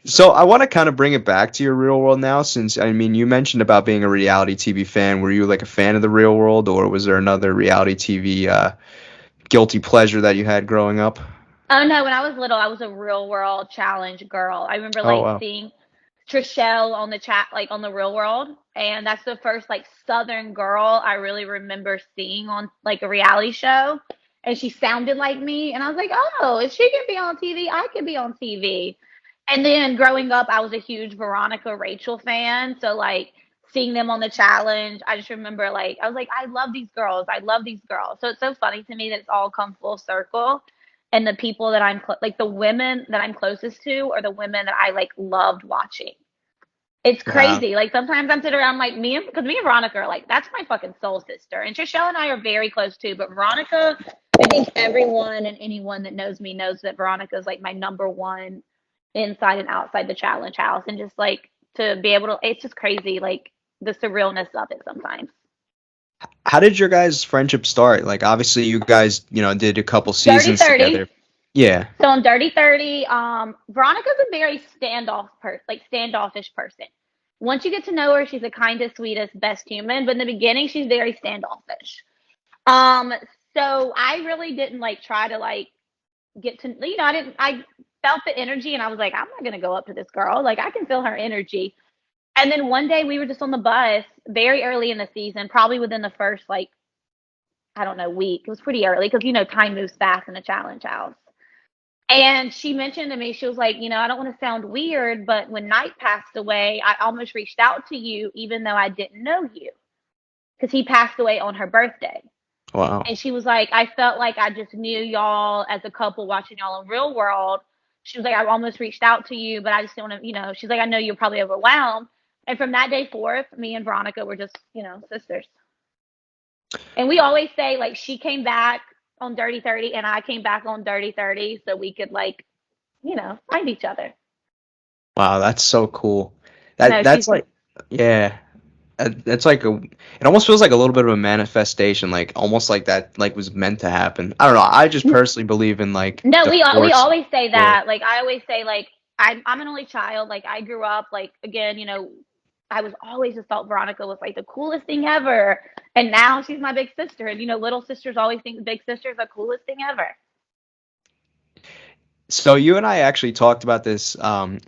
[SPEAKER 1] So I want to kind of bring it back to your real world now, since I mean you mentioned about being a reality TV fan. Were you like a fan of the real world, or was there another reality TV guilty pleasure that you had growing up?
[SPEAKER 2] Oh no, when I was little, I was a real world challenge girl. I remember
[SPEAKER 1] Oh
[SPEAKER 2] like
[SPEAKER 1] wow.
[SPEAKER 2] seeing Trishelle on the chat, like on the real world. And that's the first like Southern girl I really remember seeing on like a reality show. And she sounded like me. And I was like, oh, if she can be on TV, I can be on TV. And then growing up, I was a huge Veronica Rachel fan. So like seeing them on the challenge, I just remember like I was like, I love these girls. I love these girls. So it's so funny to me that it's all come full circle. And the people that like the women that I'm closest to are the women that I like loved watching. It's
[SPEAKER 1] Wow.
[SPEAKER 2] crazy. Like sometimes I'm sitting around like because me and Veronica are like that's my fucking soul sister, and Trishelle and I are very close too. But Veronica, I think everyone and anyone that knows me knows that Veronica is like my number one inside and outside the challenge house, and just like to be able to, it's just crazy. Like the surrealness of it sometimes.
[SPEAKER 1] How did your guys' friendship start? Like, obviously, you guys, did a couple
[SPEAKER 2] Dirty
[SPEAKER 1] seasons
[SPEAKER 2] 30.
[SPEAKER 1] together. Yeah.
[SPEAKER 2] So on Dirty 30, Veronica's a very standoffish person. Once you get to know her, she's the kindest, sweetest, best human. But in the beginning, she's very standoffish. Um, so I really didn't like try to like get to I felt the energy and I was like, I'm not gonna go up to this girl. Like I can feel her energy. And then one day we were just on the bus very early in the season, probably within the first like, I don't know, week. It was pretty early because time moves fast in a challenge house. And she mentioned to me, she was like, I don't want to sound weird, but when Knight passed away, I almost reached out to you, even though I didn't know you, because he passed away on her birthday.
[SPEAKER 1] Wow.
[SPEAKER 2] And she was like, I felt like I just knew y'all as a couple watching y'all in real world. She was like, I almost reached out to you, but I just don't want to, she's like, I know you're probably overwhelmed. And from that day forth, me and Veronica were just, sisters. And we always say, like, she came back on Dirty 30 and I came back on Dirty 30 so we could, like, find each other.
[SPEAKER 1] Wow, that's so cool.
[SPEAKER 2] No,
[SPEAKER 1] That's like, yeah, that's like it almost feels like a little bit of a manifestation, like almost like that, like was meant to happen. I don't know. I just personally believe in like
[SPEAKER 2] no,
[SPEAKER 1] the
[SPEAKER 2] we
[SPEAKER 1] force.
[SPEAKER 2] always say
[SPEAKER 1] Yeah.
[SPEAKER 2] that. Like, I always say, like, I'm an only child. Like, I grew up, like, again, I was always just thought Veronica was like the coolest thing ever. And now she's my big sister. And, little sisters always think the big sister's the coolest thing ever.
[SPEAKER 1] So you and I actually talked about this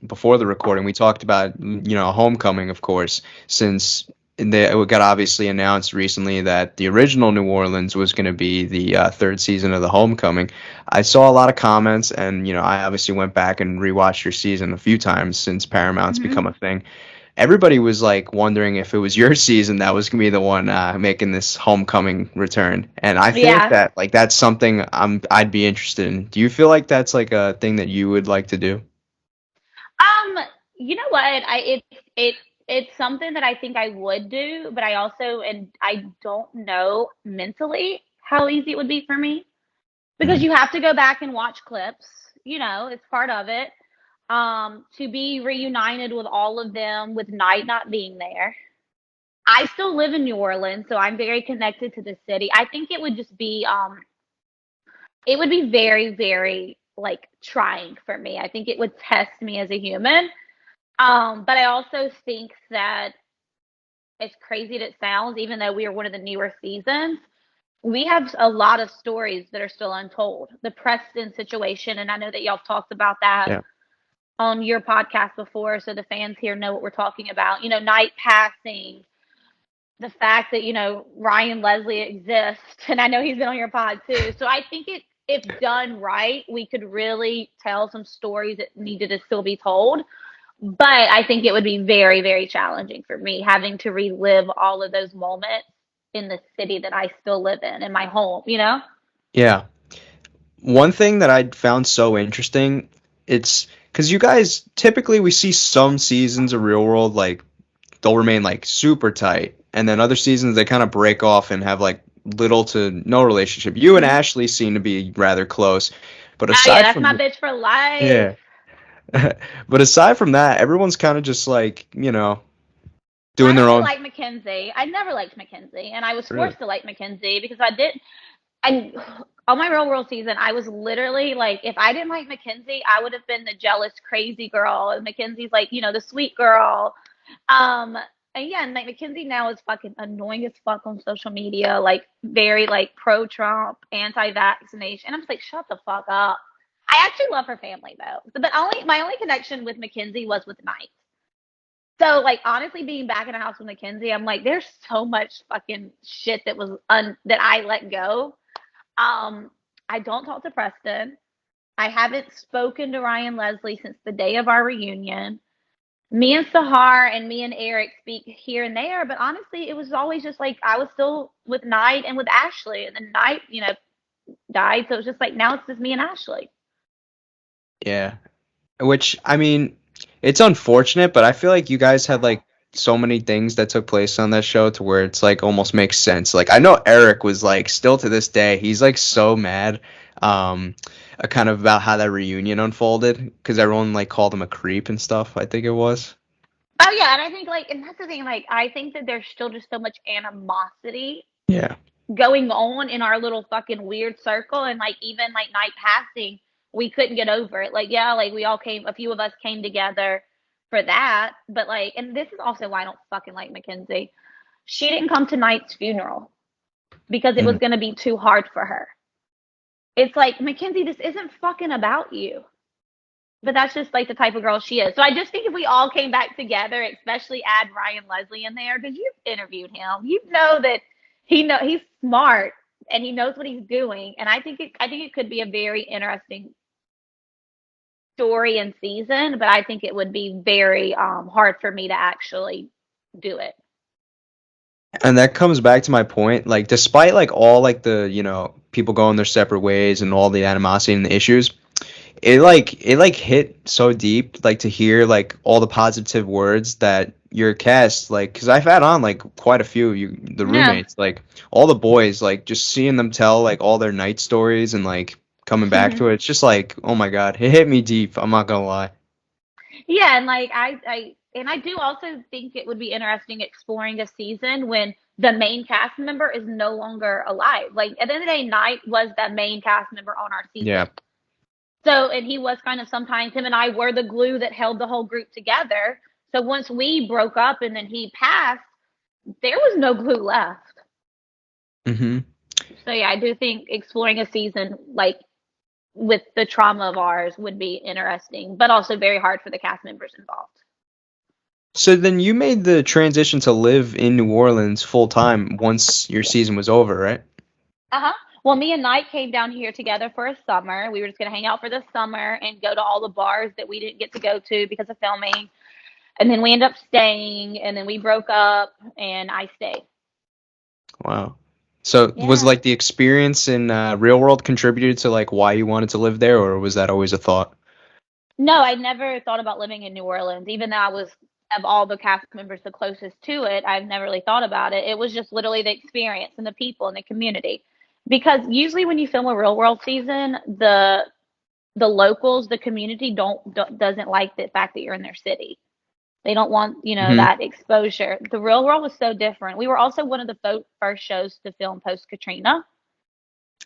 [SPEAKER 1] before the recording. We talked about homecoming, of course, since it got obviously announced recently that the original New Orleans was going to be the third season of the homecoming. I saw a lot of comments, and I obviously went back and rewatched your season a few times since Paramount's become a
[SPEAKER 2] Mm-hmm.
[SPEAKER 1] thing. Everybody was like wondering if it was your season that was gonna be the one making this homecoming return, and I think
[SPEAKER 2] Yeah.
[SPEAKER 1] that like that's something I'd be interested in. Do you feel like that's like a thing that you would like to do?
[SPEAKER 2] You know what? It's something that I think I would do, but I don't know mentally how easy it would be for me because
[SPEAKER 1] Mhm.
[SPEAKER 2] you have to go back and watch clips. It's part of it. To be reunited with all of them with Night not being there. I still live in New Orleans, so I'm very connected to the city. I think it would be very, very like trying for me. I think it would test me as a human. But I also think that as crazy as it sounds, even though we are one of the newer seasons, we have a lot of stories that are still untold. The Preston situation, and I know that y'all talked about that
[SPEAKER 1] Yeah.
[SPEAKER 2] on your podcast before, so the fans here know what we're talking about. Night passing, the fact that, Ryan Leslie exists, and I know he's been on your pod too. So I think if done right, we could really tell some stories that needed to still be told. But I think it would be very, very challenging for me having to relive all of those moments in the city that I still live in my home.
[SPEAKER 1] Yeah. One thing that I found so interesting, it's because you guys typically we see some seasons of Real World like they'll remain like super tight, and then other seasons they kind of break off and have like little to no relationship. You and
[SPEAKER 2] Mm-hmm.
[SPEAKER 1] Ashlee seem to be rather close, but
[SPEAKER 2] Oh yeah,
[SPEAKER 1] aside
[SPEAKER 2] that's my
[SPEAKER 1] from
[SPEAKER 2] bitch for life.
[SPEAKER 1] yeah, but aside from that, everyone's kind of just like
[SPEAKER 2] I
[SPEAKER 1] doing
[SPEAKER 2] don't
[SPEAKER 1] their
[SPEAKER 2] really
[SPEAKER 1] own.
[SPEAKER 2] like Mckenzie. I never liked Mckenzie, and I was
[SPEAKER 1] Really?
[SPEAKER 2] forced to like Mckenzie because I did. I on my Real World season, I was literally like, if I didn't like Mckenzie, I would have been the jealous, crazy girl, and Mckenzie's like, the sweet girl. Um, and yeah, and like Mckenzie now is fucking annoying as fuck on social media, like very like pro Trump, anti vaccination. And I'm just like, shut the fuck up. I actually love her family though. But my only connection with Mckenzie was with Night. So like honestly being back in the house with Mckenzie, I'm like, there's so much fucking shit that I let go. Um, I don't talk to Preston. I haven't spoken to Ryan Leslie since the day of our reunion. Me and Sahar and me and Eric speak here and there, but honestly, it was always just like I was still with Knight and with Ashlee, and then Knight, died, so it was just like now it's just me and Ashlee.
[SPEAKER 1] Yeah. Which I mean, it's unfortunate, but I feel like you guys had like so many things that took place on that show to where it's like almost makes sense. Like I know Eric was like still to this day, he's like so mad um kind of about how that reunion unfolded because everyone like called him a creep and stuff, I think it was.
[SPEAKER 2] Oh yeah, and I think and that's the thing, like I think that there's still just so much animosity
[SPEAKER 1] Yeah.
[SPEAKER 2] going on in our little fucking weird circle, and like even like Night passing, we couldn't get over it. Like yeah, like we all came, a few of us came together for that, but like, and this is also why I don't fucking like Mckenzie. She didn't come to Night's funeral because it was
[SPEAKER 1] Mm.
[SPEAKER 2] going to be too hard for her. It's like, Mckenzie, this isn't fucking about you. But that's just like the type of girl she is. So I just think if we all came back together, especially add Ryan Leslie in there, because you've interviewed him, you know that he's smart and he knows what he's doing. And I think it could be a very interesting story and season, but I think it would be very hard for me to actually do it.
[SPEAKER 1] And that comes back to my point, like despite like all like the, people going their separate ways and all the animosity and the issues, it like hit so deep like to hear like all the positive words that your cast like because I've had on like quite a few of you the
[SPEAKER 2] Yeah.
[SPEAKER 1] roommates like all the boys like just seeing them tell like all their night stories and like coming back to it, it's just like oh my god, it hit me deep, I'm not gonna lie.
[SPEAKER 2] Yeah, and like I do also think it would be interesting exploring a season when the main cast member is no longer alive. Like at the end of the day, Knight was the main cast member on our
[SPEAKER 1] Yeah.
[SPEAKER 2] season. So, and he was kind of, sometimes him and I were the glue that held the whole group together. So once we broke up and then he passed, there was no glue left.
[SPEAKER 1] Hmm.
[SPEAKER 2] So yeah, I do think exploring a season like with the trauma of ours would be interesting, but also very hard for the cast members involved.
[SPEAKER 1] So then you made the transition to live in New Orleans full time once your season was over, right?
[SPEAKER 2] Uh-huh. Well, me and Knight came down here together for a summer. We were just going to hang out for the summer and go to all the bars that we didn't get to go to because of filming. And then we ended up staying, and then we broke up, and I stayed.
[SPEAKER 1] Wow. So was
[SPEAKER 2] Yeah.
[SPEAKER 1] like the experience in real world contributed to like why you wanted to live there, or was that always a thought?
[SPEAKER 2] No, I never thought about living in New Orleans, even though I was, of all the cast members, the closest to it. I've never really thought about it. It was just literally the experience and the people and the community. Because usually when you film a real world season, the locals, the community don't doesn't like the fact that you're in their city. They don't want,
[SPEAKER 1] Hmm.
[SPEAKER 2] that exposure. The real world was so different. We were also one of the first shows to film post Katrina.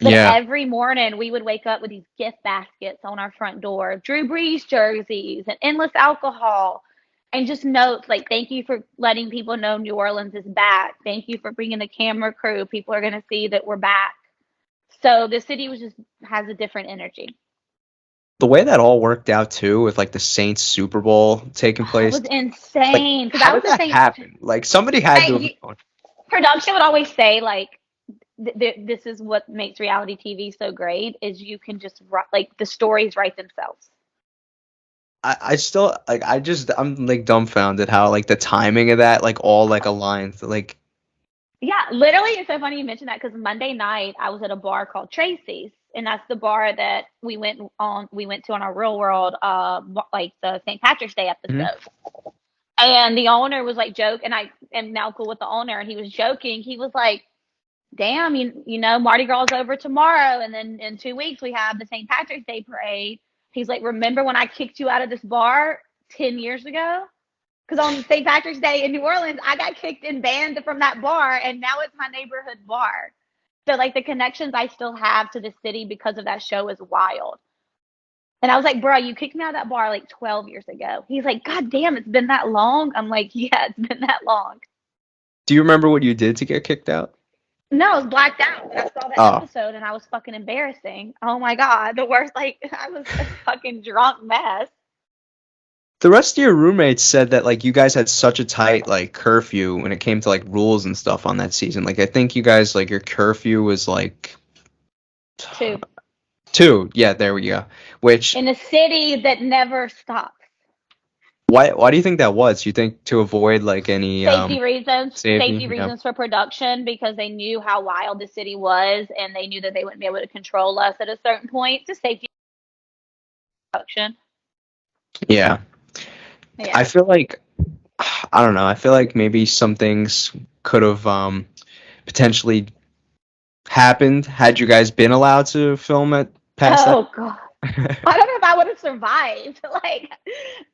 [SPEAKER 2] But
[SPEAKER 1] Yeah.
[SPEAKER 2] every morning we would wake up with these gift baskets on our front door, Drew Brees jerseys and endless alcohol, and just notes like, thank you for letting people know New Orleans is back. Thank you for bringing the camera crew. People are going to see that we're back. So the city was just has a different energy.
[SPEAKER 1] The way that all worked out too, with like the Saints Super Bowl taking
[SPEAKER 2] It
[SPEAKER 1] place,
[SPEAKER 2] was
[SPEAKER 1] like
[SPEAKER 2] insane because
[SPEAKER 1] how
[SPEAKER 2] I was
[SPEAKER 1] did
[SPEAKER 2] the
[SPEAKER 1] that
[SPEAKER 2] Saints.
[SPEAKER 1] happen? Like somebody had to have
[SPEAKER 2] Hey,
[SPEAKER 1] known.
[SPEAKER 2] Production would always say like, this is what makes reality TV so great is you can just like the stories write themselves.
[SPEAKER 1] I still like I'm like dumbfounded how like the timing of that like all like aligns like
[SPEAKER 2] Yeah, literally, it's so funny you mentioned that because Monday night I was at a bar called Tracy's, and that's the bar that we went on. We went to on our Real World, like the St. Patrick's Day
[SPEAKER 1] Mhm.
[SPEAKER 2] episode. And the owner was like joke, and I am now cool with the owner, and he was joking. He was like, "Damn, you know, Mardi Gras over tomorrow, and then in 2 weeks we have the St. Patrick's Day parade." He's like, "Remember when I kicked you out of this bar 10 years ago?" Because on St. Patrick's Day in New Orleans, I got kicked and banned from that bar, and now it's my neighborhood bar. So, like, the connections I still have to the city because of that show is wild. And I was like, bro, you kicked me out of that bar like 12 years ago. He's like, God damn, it's been that long? I'm like, yeah, it's been that long.
[SPEAKER 1] Do you remember what you did to get kicked out?
[SPEAKER 2] No, I was blacked out. I saw that
[SPEAKER 1] Oh.
[SPEAKER 2] episode and I was fucking embarrassing. Oh my God. The worst, like, I was a fucking drunk mess.
[SPEAKER 1] The rest of your roommates said that like you guys had such a tight like curfew when it came to like rules and stuff on that season. Like I think you guys like your curfew was like
[SPEAKER 2] Two.
[SPEAKER 1] 2. Yeah, there we go. Which
[SPEAKER 2] In a city that never stops.
[SPEAKER 1] why do you think that was? You think to avoid like any
[SPEAKER 2] Safety reasons.
[SPEAKER 1] safety?
[SPEAKER 2] Safety
[SPEAKER 1] Yeah.
[SPEAKER 2] reasons for production because they knew how wild the city was and they knew that they wouldn't be able to control us at a certain point. Just safety production.
[SPEAKER 1] Yeah.
[SPEAKER 2] Yeah.
[SPEAKER 1] I feel like I don't know. I feel like maybe some things could have potentially happened had you guys been allowed to film it past that.
[SPEAKER 2] Oh God. I don't know if I would have survived. Like,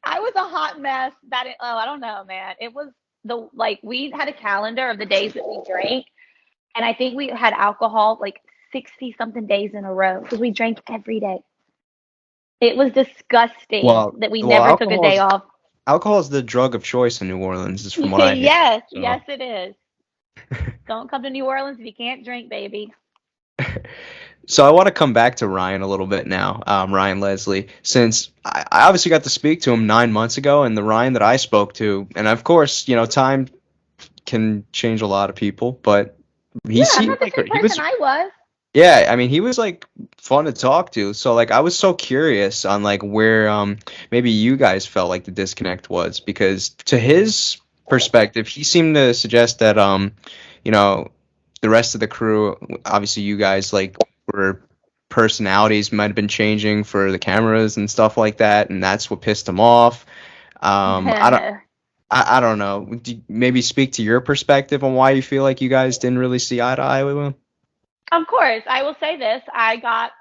[SPEAKER 2] I was a hot mess. I don't know, man. It was we had a calendar of the days that we drank, and I think we had alcohol like 60 something days in a row because we drank every day. It was disgusting
[SPEAKER 1] Well,
[SPEAKER 2] that we
[SPEAKER 1] well,
[SPEAKER 2] never took a day off.
[SPEAKER 1] alcohol is the drug of choice in New Orleans, is from what I hear.
[SPEAKER 2] Yes,
[SPEAKER 1] So.
[SPEAKER 2] yes, it is. Don't come to New Orleans if you can't drink, baby.
[SPEAKER 1] So I want to come back to Ryan a little bit now, Ryan Leslie, since I obviously got to speak to him 9 months ago, and the Ryan that I spoke to, and of course, you know, time can change a lot of people, but he
[SPEAKER 2] Yeah, I'm
[SPEAKER 1] seemed
[SPEAKER 2] not the
[SPEAKER 1] like
[SPEAKER 2] same
[SPEAKER 1] he was,
[SPEAKER 2] person I was.
[SPEAKER 1] yeah, I mean, he was like fun to talk to. So like, I was so curious on like where maybe you guys felt like the disconnect was, because to his perspective, he seemed to suggest that you know, the rest of the crew, obviously you guys like were personalities might have been changing for the cameras and stuff like that, and that's what pissed him off. I don't. I don't know. Maybe speak to your perspective on why you feel like you guys didn't really see eye to eye with him.
[SPEAKER 2] Of course, I will say this. I got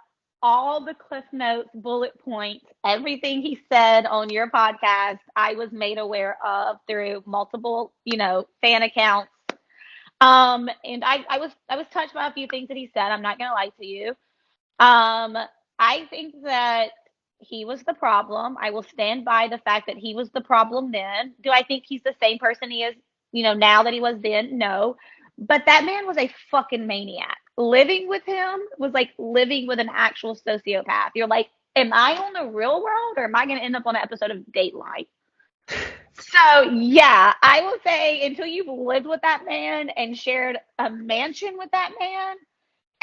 [SPEAKER 2] all the Cliff Notes, bullet points, everything he said on your podcast, I was made aware of through multiple, fan accounts. And I was touched by a few things that he said. I'm not gonna lie to you. Um, I think that he was the problem. I will stand by the fact that he was the problem then. Do I think he's the same person he is, now that he was then? No. But that man was a fucking maniac. Living with him was like living with an actual sociopath. You're like, am I on the real world or am I going to end up on an episode of Dateline? So, yeah, I will say until you've lived with that man and shared a mansion with that man,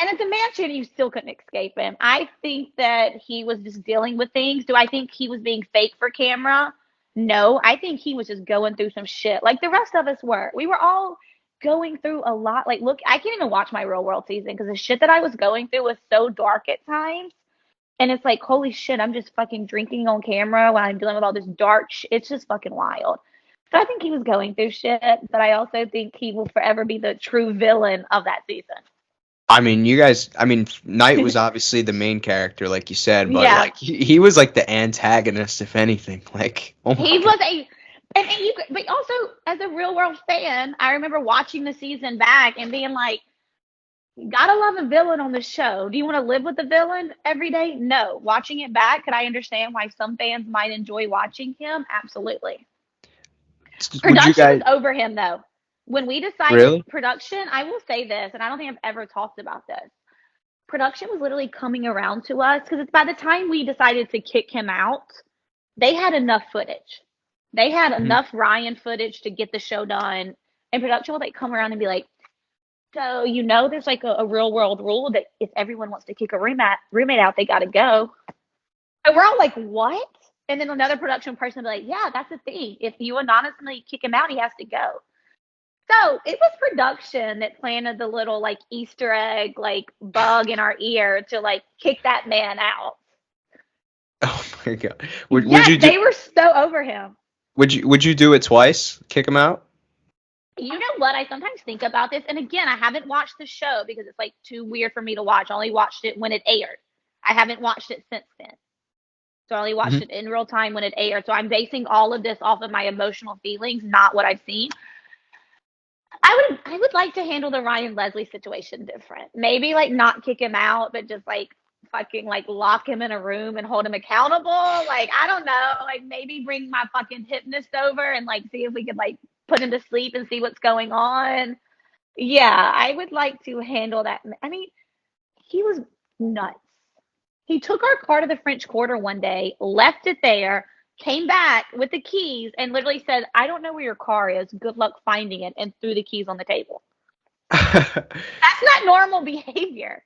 [SPEAKER 2] and at the mansion, you still couldn't escape him. I think that he was just dealing with things. Do I think he was being fake for camera? No, I think he was just going through some shit like the rest of us were. We were all going through a lot. Like, look, I can't even watch my Real World season because the shit that I was going through was so dark at times. And it's like, holy shit, I'm just fucking drinking on camera while I'm dealing with all this dark shit. It's just fucking wild. So I think he was going through shit, but I also think he will forever be the true villain of that season.
[SPEAKER 1] I mean, Knight was obviously the main character, like you said, but
[SPEAKER 2] Yeah.
[SPEAKER 1] like he was like the antagonist, if anything. Like, oh my
[SPEAKER 2] He
[SPEAKER 1] God.
[SPEAKER 2] was but also as a Real World fan, I remember watching the season back and being like, gotta love a villain on the show. Do you want to live with the villain every day? No. Watching it back, could I understand why some fans might enjoy watching him? Absolutely.
[SPEAKER 1] Would you
[SPEAKER 2] Production was
[SPEAKER 1] guys
[SPEAKER 2] over him though. When we decided
[SPEAKER 1] really?
[SPEAKER 2] production, I will say this, and I don't think I've ever talked about this. Production was literally coming around to us because it's by the time we decided to kick him out, they had enough footage. They had
[SPEAKER 1] Mhm.
[SPEAKER 2] enough Ryan footage to get the show done. And production would like come around and be like, So there's like a real world rule that if everyone wants to kick a roommate out, they got to go. And we're all like, what? And then another production person will be like, yeah, that's the thing. If you anonymously kick him out, he has to go. So it was production that planted the little like Easter egg, like bug in our ear to like kick that man out.
[SPEAKER 1] Oh my god. Would
[SPEAKER 2] Yes,
[SPEAKER 1] you do
[SPEAKER 2] they were so over him.
[SPEAKER 1] would you do it twice? Kick him out?
[SPEAKER 2] You know what? I sometimes think about this. And again, I haven't watched the show because it's like too weird for me to watch. I only watched it when it aired. I haven't watched it since then. So I only watched
[SPEAKER 1] Mhm.
[SPEAKER 2] it in real time when it aired. So I'm basing all of this off of my emotional feelings, not what I've seen. I would like to handle the Ryan Leslie situation different. Maybe like not kick him out, but just like fucking like lock him in a room and hold him accountable. Like I don't know, like maybe bring my fucking hypnotist over and like see if we could like put him to sleep and see what's going on. Yeah, I would like to handle that. I mean, he was nuts. He took our car to the French Quarter one day, left it there, came back with the keys, and literally said, I don't know where your car is. Good luck finding it, and threw the keys on the table. That's not normal behavior.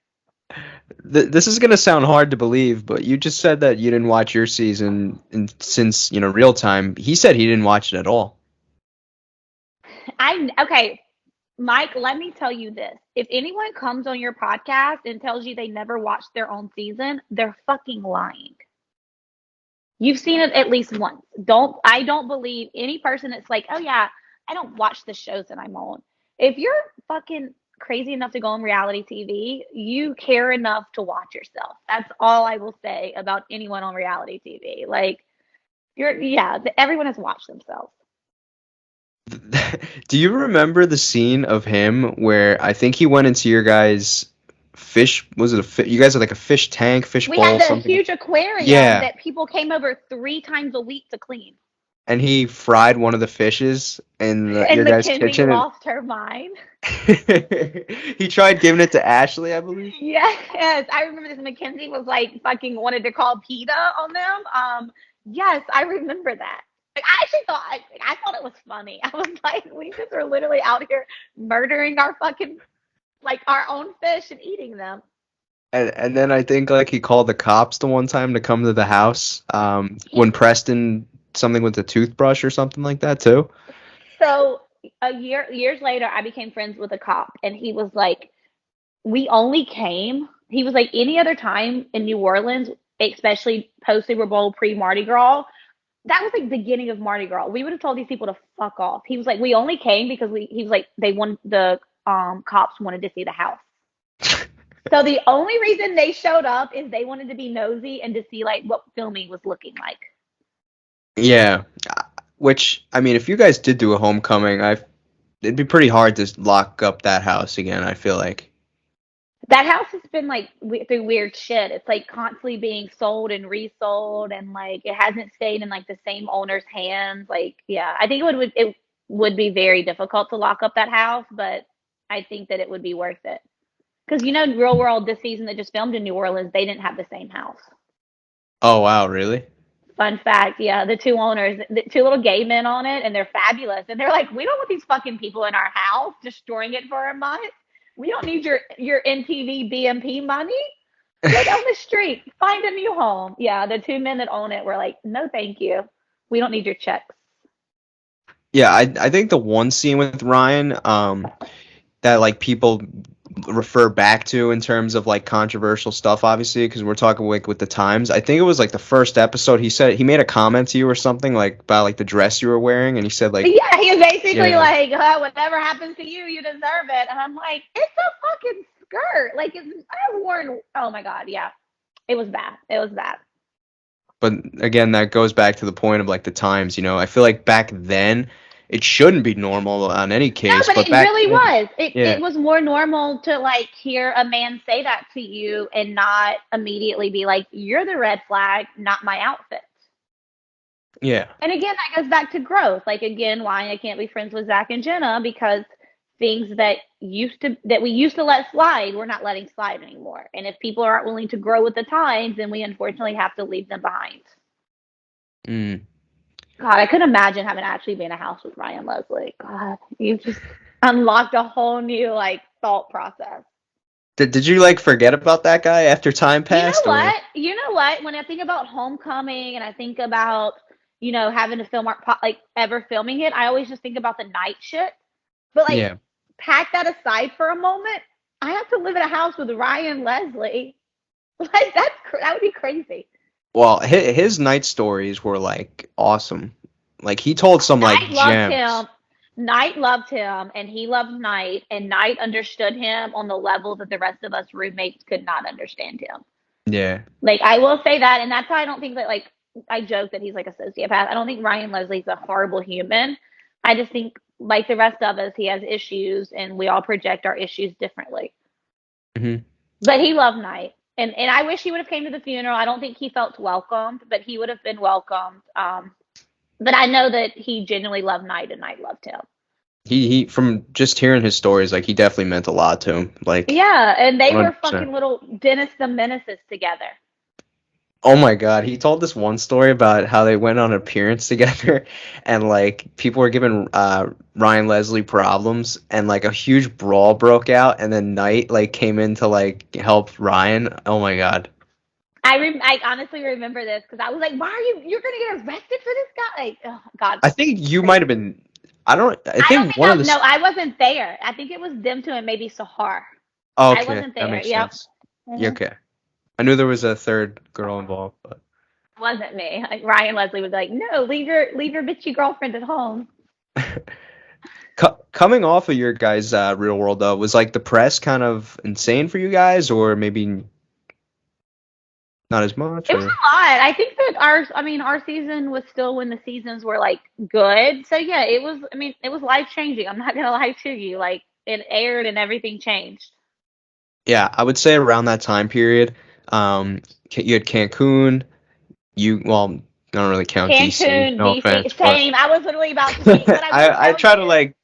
[SPEAKER 1] This is gonna sound hard to believe, but you just said that you didn't watch your season since real time. He said he didn't watch it at all.
[SPEAKER 2] Okay, Mike, let me tell you this. If anyone comes on your podcast and tells you they never watched their own season, they're fucking lying. You've seen it at least once. I don't believe any person that's like, oh yeah, I don't watch the shows that I'm on. If you're fucking crazy enough to go on reality TV, you care enough to watch yourself. That's all I will say about anyone on reality TV. Like everyone has watched themselves.
[SPEAKER 1] Do you remember the scene of him where I think he went into your guys' fish? Was it you guys had like a fish tank, fish
[SPEAKER 2] We had
[SPEAKER 1] bowl,
[SPEAKER 2] the
[SPEAKER 1] something?
[SPEAKER 2] huge aquarium
[SPEAKER 1] Yeah,
[SPEAKER 2] that people came over 3 times a week to clean.
[SPEAKER 1] and he fried one of the fishes in your
[SPEAKER 2] And
[SPEAKER 1] guys'
[SPEAKER 2] Mckenzie
[SPEAKER 1] kitchen, and
[SPEAKER 2] lost her mind.
[SPEAKER 1] he tried giving it to Ashlee, I believe.
[SPEAKER 2] Yes, I remember this. Mckenzie was like fucking wanted to call PETA on them. Yes, I remember that. Like I actually thought I thought it was funny. I was like, we just are literally out here murdering our fucking like our own fish and eating them.
[SPEAKER 1] And then I think like he called the cops the one time to come to the house.
[SPEAKER 2] He,
[SPEAKER 1] When Preston something with the toothbrush or something like that too.
[SPEAKER 2] so years later, I became friends with a cop, and he was like, we only came. He was like any other time in New Orleans, especially post Super Bowl, pre Mardi Gras. That was like beginning of Mardi Gras. We would have told these people to fuck off. He was like, we only came because he was like, they wanted the cops wanted to see the house. So the only reason they showed up is they wanted to be nosy and to see like what filming was looking like.
[SPEAKER 1] Yeah, which I mean, if you guys did do a homecoming, it'd be pretty hard to lock up that house again. I feel like.
[SPEAKER 2] That house has been like through weird shit. It's like constantly being sold and resold, and like it hasn't stayed in like the same owner's hands. Like, yeah, I think it would be very difficult to lock up that house, but I think that it would be worth it. Because Real World this season that just filmed in New Orleans, they didn't have the same house.
[SPEAKER 1] Oh wow, really?
[SPEAKER 2] Fun fact, yeah, the two owners, the two little gay men on it, and they're fabulous. And they're like, we don't want these fucking people in our house destroying it for a month. We don't need your NTV BMP money. Go down the street, find a new home. Yeah, the two men that own it were like, no, thank you. We don't need your checks.
[SPEAKER 1] Yeah, I think the one scene with Ryan, that like people refer back to in terms of like controversial stuff, obviously, because we're talking like with the times. I think it was like the first episode. He said he made a comment to you or something like about like the dress you were wearing, and he said like,
[SPEAKER 2] Yeah, he was basically
[SPEAKER 1] yeah,
[SPEAKER 2] like, whatever happens to you, you deserve it. And I'm like, it's a fucking skirt. Like, I worn. Oh my god, yeah, it was bad. It was bad.
[SPEAKER 1] but again, that goes back to the point of like the times. I feel like back then it shouldn't be normal on any
[SPEAKER 2] No,
[SPEAKER 1] case,
[SPEAKER 2] but
[SPEAKER 1] but
[SPEAKER 2] it
[SPEAKER 1] back
[SPEAKER 2] really
[SPEAKER 1] then,
[SPEAKER 2] was. It
[SPEAKER 1] yeah,
[SPEAKER 2] it was more normal to like hear a man say that to you and not immediately be like, "You're the red flag, not my outfit."
[SPEAKER 1] yeah.
[SPEAKER 2] And again, that goes back to growth. Like again, why I can't be friends with Zach and Jenna because things that we used to let slide, we're not letting slide anymore. And if people aren't willing to grow with the times, then we unfortunately have to leave them behind.
[SPEAKER 1] Mm.
[SPEAKER 2] God, I couldn't imagine having actually been in a house with Ryan Leslie. God, you just unlocked a whole new like thought process.
[SPEAKER 1] Did you like forget about that guy after time
[SPEAKER 2] You know
[SPEAKER 1] passed, or?
[SPEAKER 2] what? You know what? When I think about Homecoming and I think about, having to film like ever filming it, I always just think about the night shit. But like,
[SPEAKER 1] Yeah.
[SPEAKER 2] pack that aside for a moment. I have to live in a house with Ryan Leslie. Like that would be crazy.
[SPEAKER 1] Well, his night stories were like awesome. Like he told some like
[SPEAKER 2] Knight loved
[SPEAKER 1] gems.
[SPEAKER 2] him. Knight loved him, and he loved Knight, and Knight understood him on the level that the rest of us roommates could not understand him.
[SPEAKER 1] Yeah.
[SPEAKER 2] Like I will say that, and that's why I don't think that like I joke that he's like a sociopath. I don't think Ryan Leslie's a horrible human. I just think like the rest of us, he has issues, and we all project our issues differently.
[SPEAKER 1] Hmm.
[SPEAKER 2] But he loved Knight. And I wish he would have came to the funeral. I don't think he felt welcomed, but he would have been welcomed. But I know that he genuinely loved Knight and Knight loved him.
[SPEAKER 1] He from just hearing his stories, like he definitely meant a lot to him. Like
[SPEAKER 2] Yeah, and they were
[SPEAKER 1] 100%.
[SPEAKER 2] fucking little Dennis the Menaces together.
[SPEAKER 1] Oh my God, he told this one story about how they went on an appearance together, and like people were giving Ryan Leslie problems, and like a huge brawl broke out, and then Knight like came in to like help Ryan. Oh my God.
[SPEAKER 2] I honestly remember this because I was like, "Why are you're gonna get arrested for this guy?" Like, oh God,
[SPEAKER 1] I think you might
[SPEAKER 2] crazy.
[SPEAKER 1] have been. I don't. I
[SPEAKER 2] I don't
[SPEAKER 1] think
[SPEAKER 2] think
[SPEAKER 1] one of the.
[SPEAKER 2] no, I wasn't there. I think it was them two and maybe Sahar.
[SPEAKER 1] Oh,
[SPEAKER 2] I
[SPEAKER 1] okay,
[SPEAKER 2] wasn't
[SPEAKER 1] that
[SPEAKER 2] there.
[SPEAKER 1] makes
[SPEAKER 2] Yep.
[SPEAKER 1] sense. Yeah,
[SPEAKER 2] Mm-hmm.
[SPEAKER 1] okay. I knew there was a third girl involved, but
[SPEAKER 2] Wasn't me. Like Ryan Leslie was like, "No, leave your bitchy girlfriend at home."
[SPEAKER 1] coming off of your guys' real world though, was like the press kind of insane for you guys, or maybe not as much,
[SPEAKER 2] It was
[SPEAKER 1] or
[SPEAKER 2] a lot. I think that our season was still when the seasons were like good. So yeah, it was. I mean, it was life changing. I'm not gonna lie to you. Like it aired and everything changed.
[SPEAKER 1] yeah, I would say around that time period. You had Cancun. Well, I don't really count DC.
[SPEAKER 2] Cancun,
[SPEAKER 1] No
[SPEAKER 2] DC,
[SPEAKER 1] offense, but
[SPEAKER 2] same. I was literally about to say, but I will
[SPEAKER 1] I
[SPEAKER 2] tell
[SPEAKER 1] try to
[SPEAKER 2] you.
[SPEAKER 1] like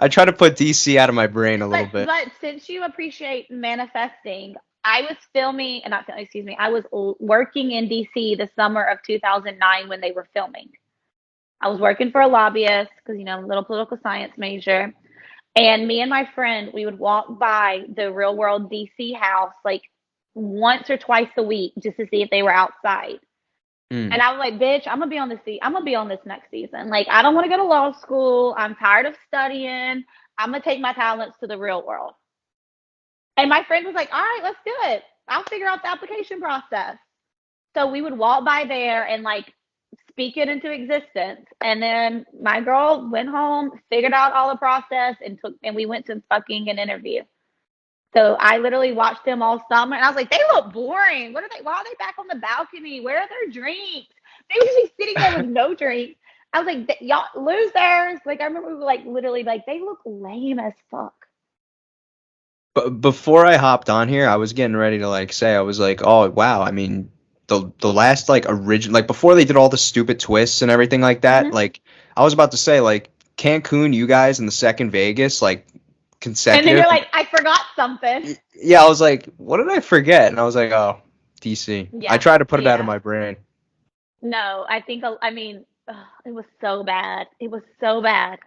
[SPEAKER 1] I try to put DC out of my brain a little
[SPEAKER 2] But
[SPEAKER 1] bit.
[SPEAKER 2] but since you appreciate manifesting, I was filming, and not filming, excuse me. I was working in DC the summer of 2009 when they were filming. I was working for a lobbyist because I'm a little political science major. And me and my friend, we would walk by the real world DC house like once or twice a week just to see if they were outside. And
[SPEAKER 1] Mm.
[SPEAKER 2] I was like, bitch, I'm gonna be on this next season. Like, I don't want to go to law school. I'm tired of studying. I'm gonna take my talents to the real world. And my friend was like, all right, let's do it. I'll figure out the application process. So we would walk by there and like speak it into existence. And then my girl went home, figured out all the process, and we went to fucking an interview. So I literally watched them all summer, and I was like, they look boring. What are they? Why are they back on the balcony? Where are their drinks? They were just sitting there with no drinks. I was like, y'all losers. Like I remember, we were like literally like they look lame as fuck.
[SPEAKER 1] But before I hopped on here, I was getting ready to like say I was like, oh wow, I mean the last like original like before they did all the stupid twists and everything like that,
[SPEAKER 2] Mm-hmm.
[SPEAKER 1] like I was about to say like Cancun, you guys in the second Vegas, like
[SPEAKER 2] And then
[SPEAKER 1] consecutive.
[SPEAKER 2] you're like, I forgot something.
[SPEAKER 1] Yeah, I was like, what did I forget? And I was like, oh, DC. I
[SPEAKER 2] Yeah,
[SPEAKER 1] tried to put it out of
[SPEAKER 2] yeah.
[SPEAKER 1] my brain.
[SPEAKER 2] No, I think I mean, ugh, it was so bad. It was so bad.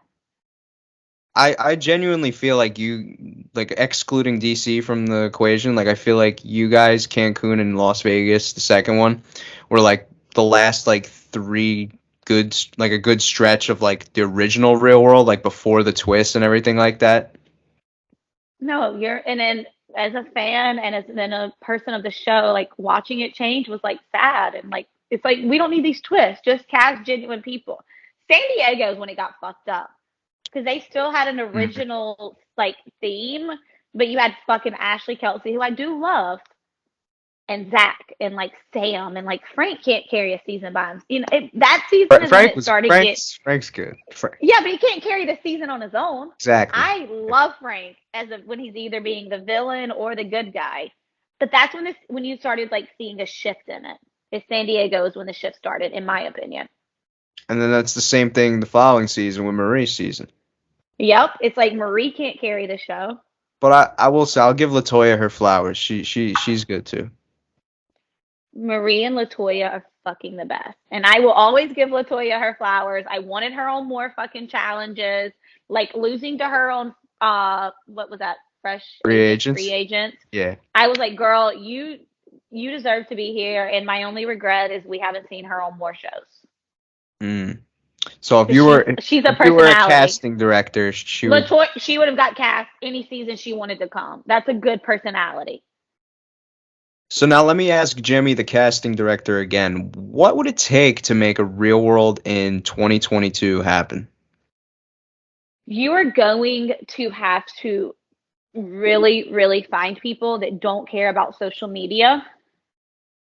[SPEAKER 1] I genuinely feel like you like excluding DC from the equation. Like I feel like you guys, Cancun and Las Vegas, the second one, were like the last like three like a good stretch of like the original Real World, like before the twist and everything like that.
[SPEAKER 2] No, and then as a fan and as then a person of the show, like watching it change was like sad and like it's like we don't need these twists. Just cast genuine people. San Diego's when it got fucked up because they still had an
[SPEAKER 1] Mm.
[SPEAKER 2] original like theme, but you had fucking Ashley Kelsey, who I do love, and Zach and like Sam and like Frank can't carry a season by him. That season is when it started get
[SPEAKER 1] Frank's good.
[SPEAKER 2] yeah, but he can't carry the season on his own.
[SPEAKER 1] Exactly.
[SPEAKER 2] I love Frank when he's either being the villain or the good guy. But that's when you started like seeing a shift in it. It's San Diego is when the shift started, in my opinion.
[SPEAKER 1] And then that's the same thing the following season with Marie's season.
[SPEAKER 2] Yep, it's like Marie can't carry the show.
[SPEAKER 1] But I will say I'll give Latoya her flowers. She's good too.
[SPEAKER 2] Marie and Latoya are fucking the best. And I will always give Latoya her flowers. I wanted her on more fucking challenges. Like losing to her on what was that?
[SPEAKER 1] Free
[SPEAKER 2] free
[SPEAKER 1] agents.
[SPEAKER 2] agents.
[SPEAKER 1] Yeah.
[SPEAKER 2] I was like, girl, you deserve to be here, and my only regret is we haven't seen her on more shows.
[SPEAKER 1] Mm. So if
[SPEAKER 2] 'Cause
[SPEAKER 1] you were
[SPEAKER 2] she's a
[SPEAKER 1] if you were a
[SPEAKER 2] personality.
[SPEAKER 1] casting director, she would.
[SPEAKER 2] Latoya, she would have got cast any season she wanted to come. That's a good personality.
[SPEAKER 1] So now let me ask Jemmye, the casting director, again. What would it take to make a Real World in 2022 happen?
[SPEAKER 2] You are going to have to really, really find people that don't care about social media.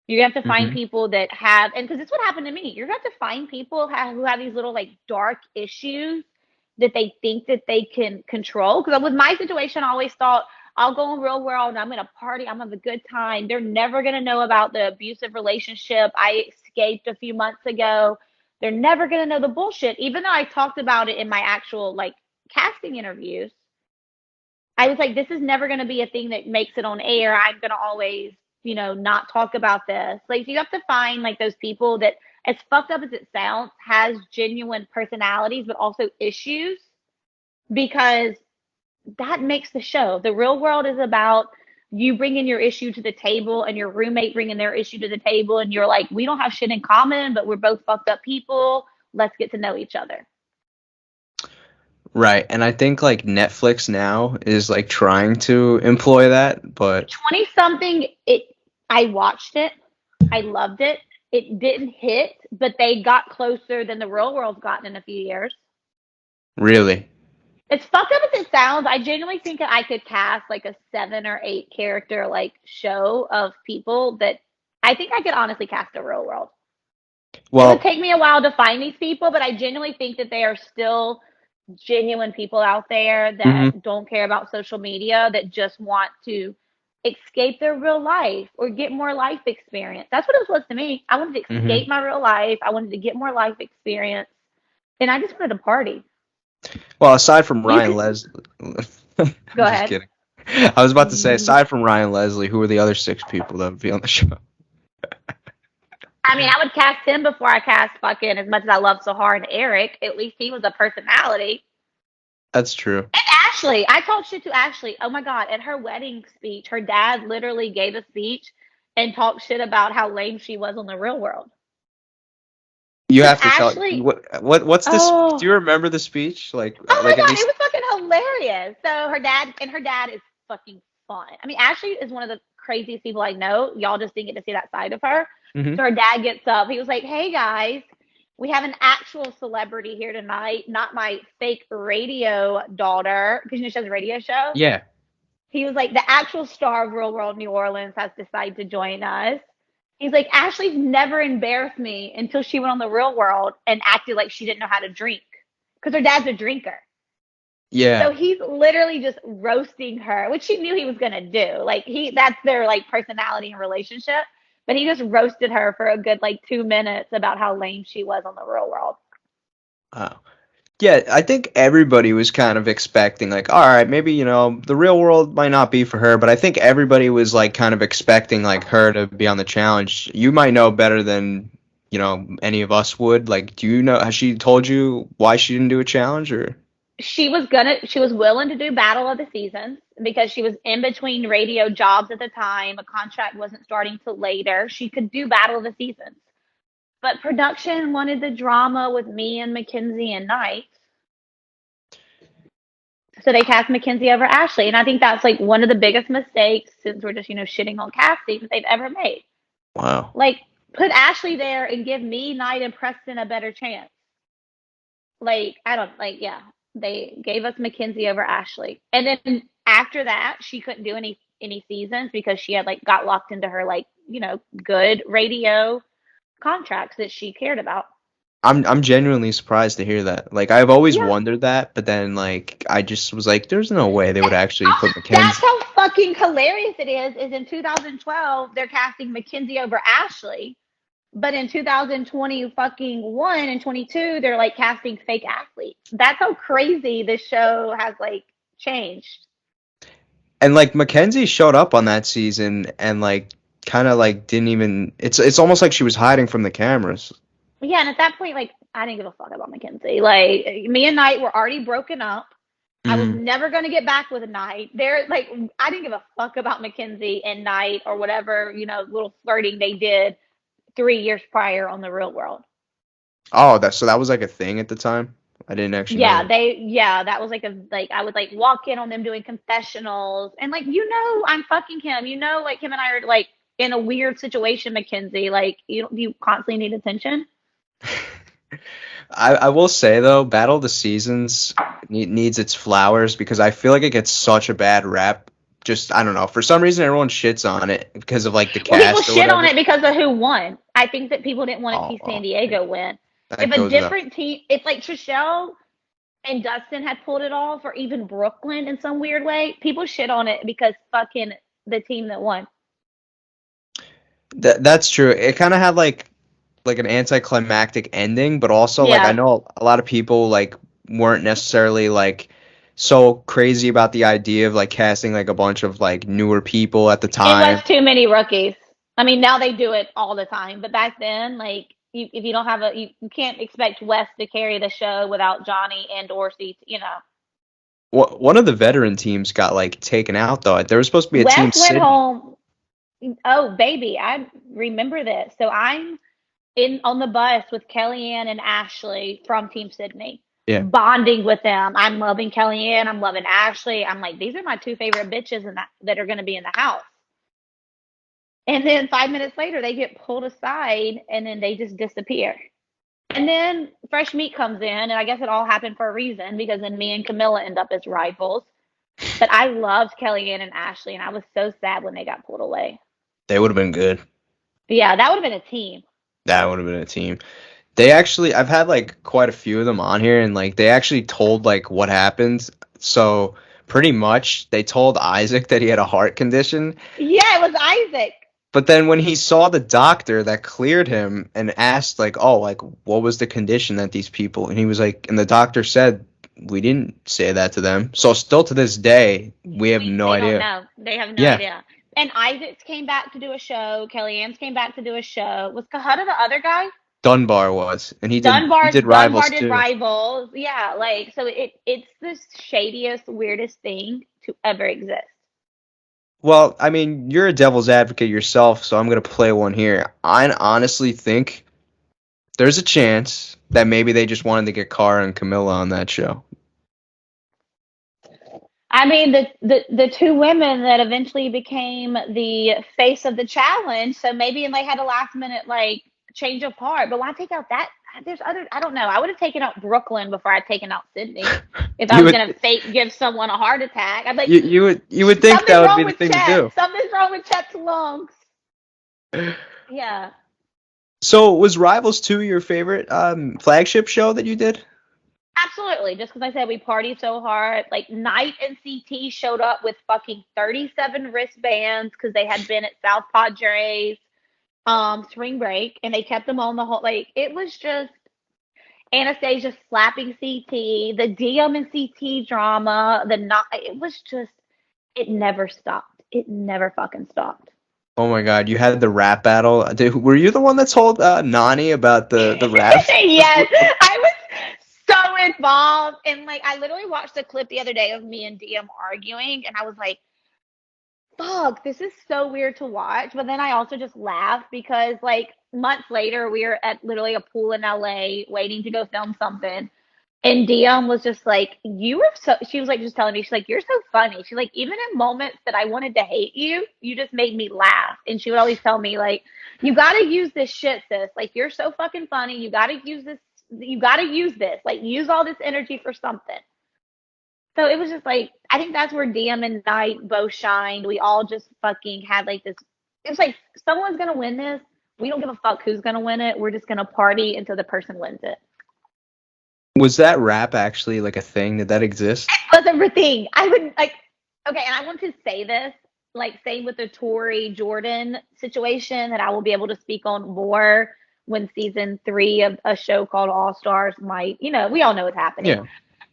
[SPEAKER 2] You have to find
[SPEAKER 1] Hmm.
[SPEAKER 2] people that have, and because it's what happened to me. You have to find people who have these little like dark issues that they think that they can control. Because with my situation, I always thought I'll go in real world and I'm gonna party, I'm gonna have a good time. They're never gonna know about the abusive relationship I escaped a few months ago. They're never gonna know the bullshit, even though I talked about it in my actual like casting interviews. I was like, this is never going to be a thing that makes it on air. I'm going to always, not talk about this. Like, you have to find like those people that, as fucked up as it sounds, has genuine personalities, but also issues, because that makes the show. The real world is about you bringing your issue to the table and your roommate bringing their issue to the table. And you're like, we don't have shit in common, but we're both fucked up people. Let's get to know each other.
[SPEAKER 1] Right, and I think like Netflix now is like trying to employ that, but
[SPEAKER 2] 20 something, I watched it. I loved it. It didn't hit, but they got closer than the real world's gotten in a few years.
[SPEAKER 1] really.
[SPEAKER 2] It's fucked up as it sounds. I genuinely think that I could cast like a 7 or 8 character like show of people that I think I could honestly cast a real world. It would
[SPEAKER 1] Well,
[SPEAKER 2] take me a while to find these people, but I genuinely think that they are still genuine people out there
[SPEAKER 1] mhm,
[SPEAKER 2] that don't care about social media, that just want to escape their real life or get more life experience. That's what it was to me. I wanted to escape
[SPEAKER 1] mhm.
[SPEAKER 2] my real life. I wanted to get more life experience. And I just wanted to party.
[SPEAKER 1] Well, aside from
[SPEAKER 2] You
[SPEAKER 1] Ryan
[SPEAKER 2] could
[SPEAKER 1] Leslie,
[SPEAKER 2] go
[SPEAKER 1] I'm just
[SPEAKER 2] ahead.
[SPEAKER 1] kidding. I was about to say, aside from Ryan Leslie, who are the other 6 people that would be on the show?
[SPEAKER 2] I mean, I would cast him before I cast fucking, as much as I love Sahar and Eric. At least he was a personality.
[SPEAKER 1] That's true.
[SPEAKER 2] And Ashlee, I talked shit to Ashlee. Oh my God. At her wedding speech, her dad literally gave a speech and talked shit about how lame she was on the real world.
[SPEAKER 1] You
[SPEAKER 2] Because
[SPEAKER 1] have to tell
[SPEAKER 2] Ashlee,
[SPEAKER 1] what's this? Do
[SPEAKER 2] oh,
[SPEAKER 1] you remember the speech?
[SPEAKER 2] oh my
[SPEAKER 1] Like at
[SPEAKER 2] God, it
[SPEAKER 1] least.
[SPEAKER 2] was fucking hilarious. So her dad is fucking fun. I mean, Ashlee is one of the craziest people I know. Y'all just didn't get to see that side of her.
[SPEAKER 1] Hmm.
[SPEAKER 2] So her dad gets up. He was like, hey guys, we have an actual celebrity here tonight, not my fake radio daughter, because she has a radio show.
[SPEAKER 1] Yeah.
[SPEAKER 2] He was like, the actual star of Real World New Orleans has decided to join us. He's like, Ashlee's never embarrassed me until she went on the Real World and acted like she didn't know how to drink, because her dad's a drinker.
[SPEAKER 1] Yeah.
[SPEAKER 2] So he's literally just roasting her, which she knew he was gonna do. Like that's their like personality and relationship. But he just roasted her for a good like 2 minutes about how lame she was on the Real World.
[SPEAKER 1] Wow. Yeah, I think everybody was kind of expecting, like, all right, maybe, the real world might not be for her, but I think everybody was, like, kind of expecting, like, her to be on the challenge. You might know better than, any of us would. Like, do you know, has she told you why she didn't do a challenge, or?
[SPEAKER 2] She was willing to do Battle of the Seasons because she was in between radio jobs at the time. A contract wasn't starting till later. She could do Battle of the Seasons. But production wanted the drama with me and Mckenzie and Knight. So they cast Mckenzie over Ashlee. And I think that's like one of the biggest mistakes, since we're just, shitting on casting, that they've ever made.
[SPEAKER 1] Wow.
[SPEAKER 2] Like, put Ashlee there and give me, Knight, and Preston a better chance. Like, I don't, like, yeah. They gave us Mckenzie over Ashlee. And then after that, she couldn't do any seasons because she had like got locked into her like, good radio contracts that she cared about.
[SPEAKER 1] I'm genuinely surprised to hear that. Like, I've always
[SPEAKER 2] Yeah.
[SPEAKER 1] wondered that, but then, like, I just was like, there's no way they would actually put
[SPEAKER 2] That's
[SPEAKER 1] Mckenzie.
[SPEAKER 2] how fucking hilarious it is in 2012 they're casting Mckenzie over Ashlee, but in 2020 fucking 1 and 22 they're like casting fake athletes. That's how crazy this show has like changed.
[SPEAKER 1] And, like, Mckenzie showed up on that season and, like, kind of, like, didn't even, it's almost like she was hiding from the cameras.
[SPEAKER 2] Yeah, and at that point, like, I didn't give a fuck about Mckenzie. Like, me and Knight were already broken up. I was
[SPEAKER 1] Mhm.
[SPEAKER 2] never going to get back with Knight. There, like, I didn't give a fuck about Mckenzie and Knight or whatever, little flirting they did 3 years prior on the Real World.
[SPEAKER 1] Oh, that was like a thing at the time. I didn't actually know
[SPEAKER 2] Yeah,
[SPEAKER 1] that.
[SPEAKER 2] that was like I would like walk in on them doing confessionals and like, I'm fucking him. Like him and I are like in a weird situation, Mckenzie. Like, you constantly need attention.
[SPEAKER 1] I will say though, Battle of the Seasons needs its flowers because I feel like it gets such a bad rap. Just I don't know. For some reason, everyone shits on it because of like the
[SPEAKER 2] Well, people
[SPEAKER 1] cast or
[SPEAKER 2] shit on
[SPEAKER 1] whatever.
[SPEAKER 2] it because of who won. I think that people didn't want to
[SPEAKER 1] Oh,
[SPEAKER 2] see San
[SPEAKER 1] well,
[SPEAKER 2] Diego win. If
[SPEAKER 1] that
[SPEAKER 2] a
[SPEAKER 1] goes without.
[SPEAKER 2] different team, if like Trishelle and Dustin had pulled it off, or even Brooklyn in some weird way, people shit on it because fucking the team that won.
[SPEAKER 1] That's true. It kind of had like an anticlimactic ending, but also like I
[SPEAKER 2] Yeah,
[SPEAKER 1] know a lot of people like weren't necessarily like so crazy about the idea of like casting like a bunch of like newer people at the
[SPEAKER 2] it was
[SPEAKER 1] time.
[SPEAKER 2] too many rookies. I mean, now they do it all the time, but back then, like, if you don't have you can't expect West to carry the show without Johnny and Dorsey.
[SPEAKER 1] One of the veteran teams got like taken out though. There was supposed to be a team
[SPEAKER 2] West went
[SPEAKER 1] Sydney.
[SPEAKER 2] home. Oh, baby, I remember this. So I'm in on the bus with Kellyanne and Ashlee from Team Sydney,
[SPEAKER 1] Yeah.
[SPEAKER 2] bonding with them. I'm loving Kellyanne. I'm loving Ashlee. I'm like, these are my two favorite bitches that are going to be in the house. And then 5 minutes later, they get pulled aside and then they just disappear. And then Fresh Meat comes in, and I guess it all happened for a reason because then me and Camilla end up as rivals. But I loved Kellyanne and Ashlee, and I was so sad when they got pulled away.
[SPEAKER 1] They would have been good.
[SPEAKER 2] But yeah, that would have been a team.
[SPEAKER 1] That would have been a team. They actually, I've had like quite a few of them on here, and like they actually told like what happened. So pretty much, they told Isaac that he had a heart condition,
[SPEAKER 2] Yeah, it was Isaac.
[SPEAKER 1] but then when he saw the doctor that cleared him and asked like, "Oh, like what was the condition that these people?" and he was like, and the doctor said, "We didn't say that to them." So still to this day, we have no
[SPEAKER 2] They don't
[SPEAKER 1] idea.
[SPEAKER 2] know. They have no
[SPEAKER 1] Yeah,
[SPEAKER 2] idea. And Isaac's came back to do a show. Kellyanne's came back to do a show. Was Kahutta the other guy?
[SPEAKER 1] Dunbar was, and he
[SPEAKER 2] Dunbar
[SPEAKER 1] did
[SPEAKER 2] Dunbar
[SPEAKER 1] Rivals
[SPEAKER 2] did
[SPEAKER 1] too.
[SPEAKER 2] Rivals. Yeah, like so it's the shadiest, weirdest thing to ever exist.
[SPEAKER 1] Well, I mean, you're a devil's advocate yourself, so I'm gonna play one here. I honestly think there's a chance that maybe they just wanted to get Cara and Camilla on that show.
[SPEAKER 2] I mean, the two women that eventually became the face of the challenge. So maybe they had a last minute like change of heart. But why take out that? There's other. I don't know. I would have taken out Brooklyn before I'd taken out Sydney. If I
[SPEAKER 1] You
[SPEAKER 2] was
[SPEAKER 1] would
[SPEAKER 2] gonna fake give someone a heart attack, I'd be like,
[SPEAKER 1] you would think that
[SPEAKER 2] something's
[SPEAKER 1] would
[SPEAKER 2] wrong
[SPEAKER 1] be the
[SPEAKER 2] with
[SPEAKER 1] thing to
[SPEAKER 2] Chet.
[SPEAKER 1] do.
[SPEAKER 2] Something's wrong with Chet's lungs. Yeah.
[SPEAKER 1] So was Rivals 2 your favorite flagship show that you did?
[SPEAKER 2] Absolutely. Just because I said we partied so hard. Like, Knight and CT showed up with fucking 37 wristbands because they had been at South Padres spring break and they kept them on the whole. Like, it was just Anastasia slapping CT, the Diem and CT drama, the not. It was just, it never stopped. It never fucking stopped.
[SPEAKER 1] Oh my God, you had the rap battle. Were you the one that told Nani about the rap?
[SPEAKER 2] Yes, I was so involved. And like, I literally watched a clip the other day of me and Diem arguing, and I was like, fuck, this is so weird to watch. But then I also just laugh because like months later, we were at literally a pool in LA waiting to go film something. And Diem was just like, you were so, she was like, just telling me, she's like, you're so funny. She's like, even in moments that I wanted to hate you, you just made me laugh. And she would always tell me, like, you got to use this shit, sis. Like, you're so fucking funny. You got to use this. You got to use this. Like, use all this energy for something. So it was just like, I think that's where Diem and Knight both shined. We all just fucking had like this. It was like, someone's going to win this. We don't give a fuck who's going to win it. We're just going to party until the person wins it.
[SPEAKER 1] Was that rap actually like a thing? Did that exist?
[SPEAKER 2] Was everything. I would like, okay, and I want to say this, like, same with the Tori Jordan situation that I will be able to speak on more when season 3 of a show called All Stars might, we all know what's happening.
[SPEAKER 1] Yeah.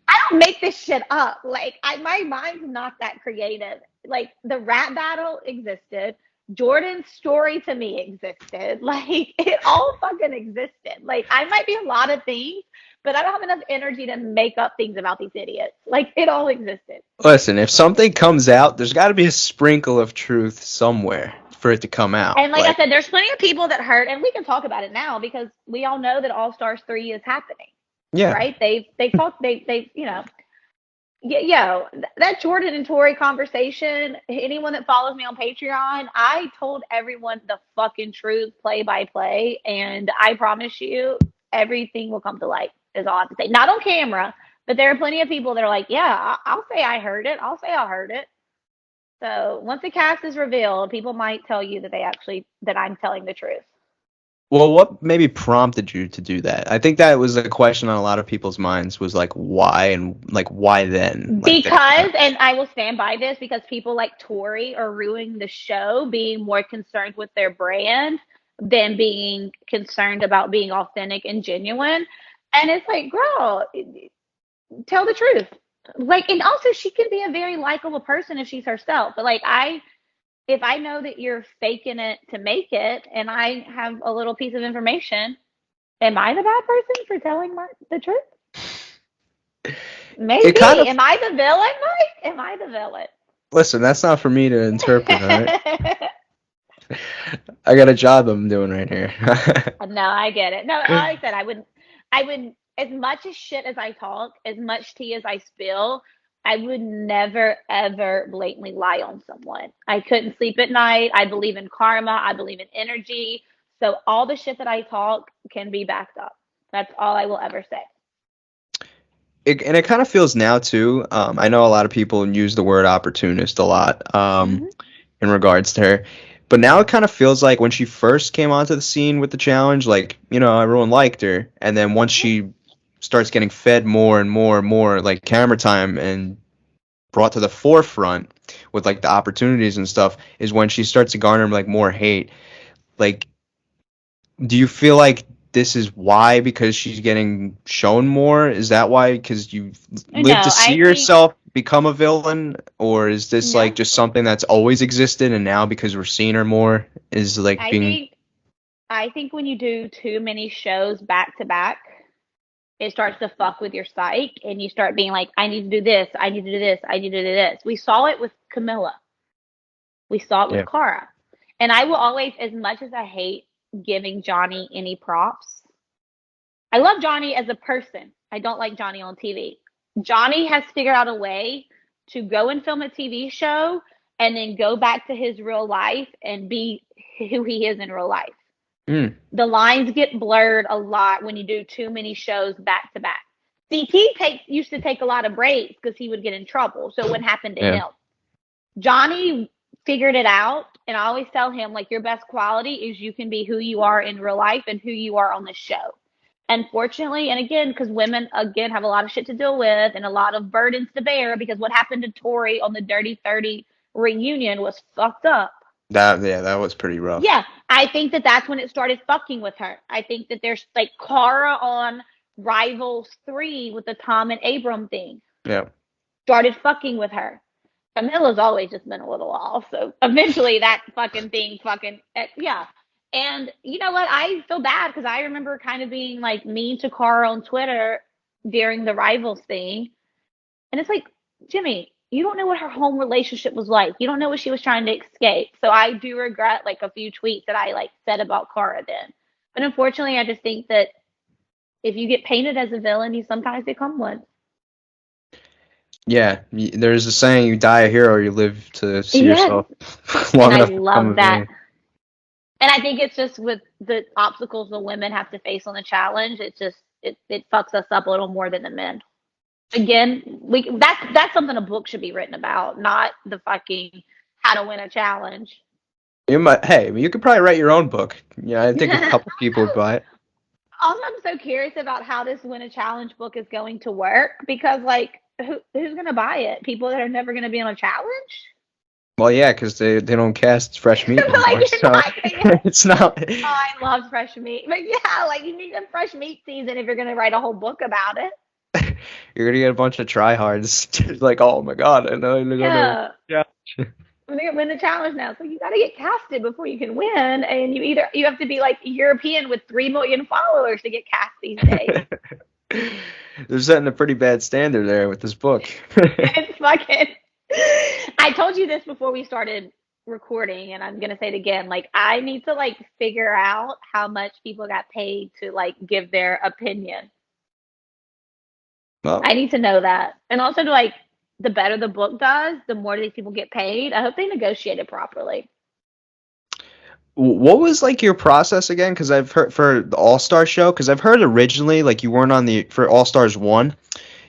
[SPEAKER 2] I don't make this shit up. Like, my mind's not that creative. Like, the rap battle existed. Jordan's story to me existed. Like, it all fucking existed. Like, I might be a lot of things, but I don't have enough energy to make up things about these idiots. Like, it all existed.
[SPEAKER 1] Listen, if something comes out, there's got to be a sprinkle of truth somewhere for it to come out.
[SPEAKER 2] And like I said, there's plenty of people that hurt, and we can talk about it now because we all know that All Stars 3 is happening.
[SPEAKER 1] Yeah.
[SPEAKER 2] Right? They talked, they you know, yo, that Jordan and Tori conversation, anyone that follows me on Patreon, I told everyone the fucking truth play by play, and I promise you everything will come to light, is all I have to say. Not on camera, but there are plenty of people that are like, yeah, I'll say I heard it. I'll say I heard it. So once the cast is revealed, people might tell you that I'm telling the truth.
[SPEAKER 1] Well, what maybe prompted you to do that? I think that was a question on a lot of people's minds, was like, why, and like, why then?
[SPEAKER 2] Because, and I will stand by this, because people like Tori are ruining the show, being more concerned with their brand than being concerned about being authentic and genuine. And it's like, girl, tell the truth. Like, and also she can be a very likable person if she's herself. But like, if I know that you're faking it to make it, and I have a little piece of information, am I the bad person for telling the truth? Maybe. Am I the villain, Mike? Am I the villain?
[SPEAKER 1] Listen, that's not for me to interpret, all right? I got a job I'm doing right here.
[SPEAKER 2] No, I get it. No, like I said, I would, as much as shit as I talk, as much tea as I spill, I would never, ever blatantly lie on someone. I couldn't sleep at night. I believe in karma. I believe in energy. So all the shit that I talk can be backed up. That's all I will ever say.
[SPEAKER 1] And it kind of feels now, too. I know a lot of people use the word opportunist a lot in regards to her. But now it kind of feels like when she first came onto the scene with the challenge, like, you know, everyone liked her. And then once she starts getting fed more and more and more like camera time and brought to the forefront with like the opportunities and stuff, is when she starts to garner like more hate. Like, do you feel like this is why, because she's getting shown more? Is that why, because you live to see yourself become a villain? Or is this like just something that's always existed, and now because we're seeing her more is like
[SPEAKER 2] I think when you do too many shows back to back, it starts to fuck with your psyche, and you start being like, I need to do this, I need to do this, I need to do this. We saw it with Camilla. We saw it with Cara. And I will always, as much as I hate giving Johnny any props, I love Johnny as a person. I don't like Johnny on TV. Johnny has figured out a way to go and film a TV show and then go back to his real life and be who he is in real life. The lines get blurred a lot when you do too many shows back to back. CT used to take a lot of breaks because he would get in trouble. So what happened to him? Johnny figured it out, and I always tell him, like, your best quality is you can be who you are in real life and who you are on the show. Unfortunately, and again, because women, again, have a lot of shit to deal with and a lot of burdens to bear, because what happened to Tori on the Dirty 30 reunion was fucked up.
[SPEAKER 1] That was pretty rough.
[SPEAKER 2] Yeah, I think that's when it started fucking with her. I think that there's like Cara on Rivals 3 with the Tom and Abram thing.
[SPEAKER 1] Yeah.
[SPEAKER 2] Started fucking with her. Camilla's always just been a little off, so eventually that fucking thing yeah. And you know what? I feel bad because I remember kind of being like mean to Cara on Twitter during the Rivals thing. And it's like, Jemmye, you don't know what her home relationship was like. You don't know what she was trying to escape. So I do regret like a few tweets that I like said about Cara then. But unfortunately, I just think that if you get painted as a villain, you sometimes become one.
[SPEAKER 1] Yeah, there's a saying: you die a hero, you live to see yourself long enough.
[SPEAKER 2] And I love that. And I think it's just with the obstacles the women have to face on the challenge, it fucks us up a little more than the men. Again, that's something a book should be written about, not the fucking how to win a challenge.
[SPEAKER 1] You could probably write your own book. Yeah, I think a couple people would buy it.
[SPEAKER 2] Also, I'm so curious about how this win a challenge book is going to work, because like who's gonna buy it? People that are never gonna be on a challenge?
[SPEAKER 1] Well, yeah, because they don't cast fresh meat anymore,
[SPEAKER 2] like,
[SPEAKER 1] so it's not.
[SPEAKER 2] Oh, I love fresh meat, but yeah, like you need a fresh meat season if you're gonna write a whole book about it.
[SPEAKER 1] You're gonna get a bunch of tryhards, like, oh my god, I know.
[SPEAKER 2] Yeah. We're gonna win the challenge now, so you got to get casted before you can win, and you have to be like European with 3 million followers to get cast these days.
[SPEAKER 1] They're setting a pretty bad standard there with this book.
[SPEAKER 2] It's fucking. I told you this before we started recording, and I'm gonna say it again. Like, I need to like figure out how much people got paid to like give their opinion.
[SPEAKER 1] Well,
[SPEAKER 2] I need to know that, and also to like, the better the book does, the more these people get paid. I hope they negotiate it properly.
[SPEAKER 1] what was like your process again? Because I've heard for the All Star show. Because I've heard originally like you weren't on the for All Stars 1.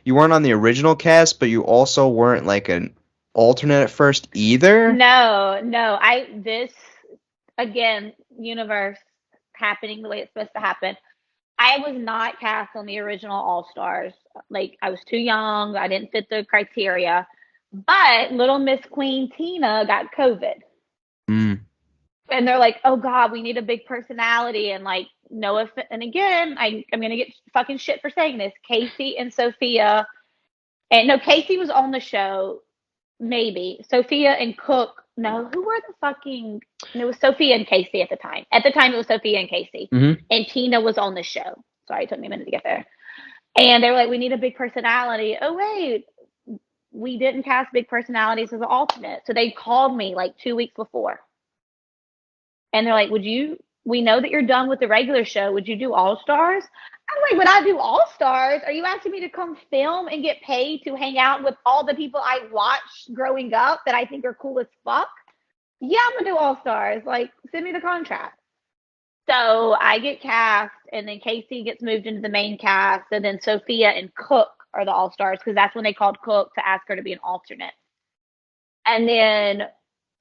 [SPEAKER 1] You weren't on the original cast, but you also weren't like an alternate at first either.
[SPEAKER 2] No, no. This again, universe happening the way it's supposed to happen. I was not cast on the original All Stars. Like, I was too young. I didn't fit the criteria. But Little Miss Queen Tina got COVID.
[SPEAKER 1] Mm.
[SPEAKER 2] And they're like, oh God, we need a big personality. And like, Noah, and again, I'm going to get fucking shit for saying this. Casey and Sophia, and no, Casey was on the show, maybe. Sophia and Cook, no, who were the fucking, it was Sophia and Casey at the time. At the time, it was Sophia and Casey.
[SPEAKER 1] Mm-hmm.
[SPEAKER 2] And Tina was on the show. Sorry, it took me a minute to get there. And they were like, we need a big personality. Oh, wait, we didn't cast big personalities as an alternate. So they called me like 2 weeks before. And they're like, we know that you're done with the regular show. Would you do All Stars? I'm like, would I do All Stars? Are you asking me to come film and get paid to hang out with all the people I watched growing up that I think are cool as fuck? Yeah, I'm gonna do All Stars. Like, send me the contract. So I get cast, and then Casey gets moved into the main cast, and then Sophia and Cook are the All Stars because that's when they called Cook to ask her to be an alternate. And then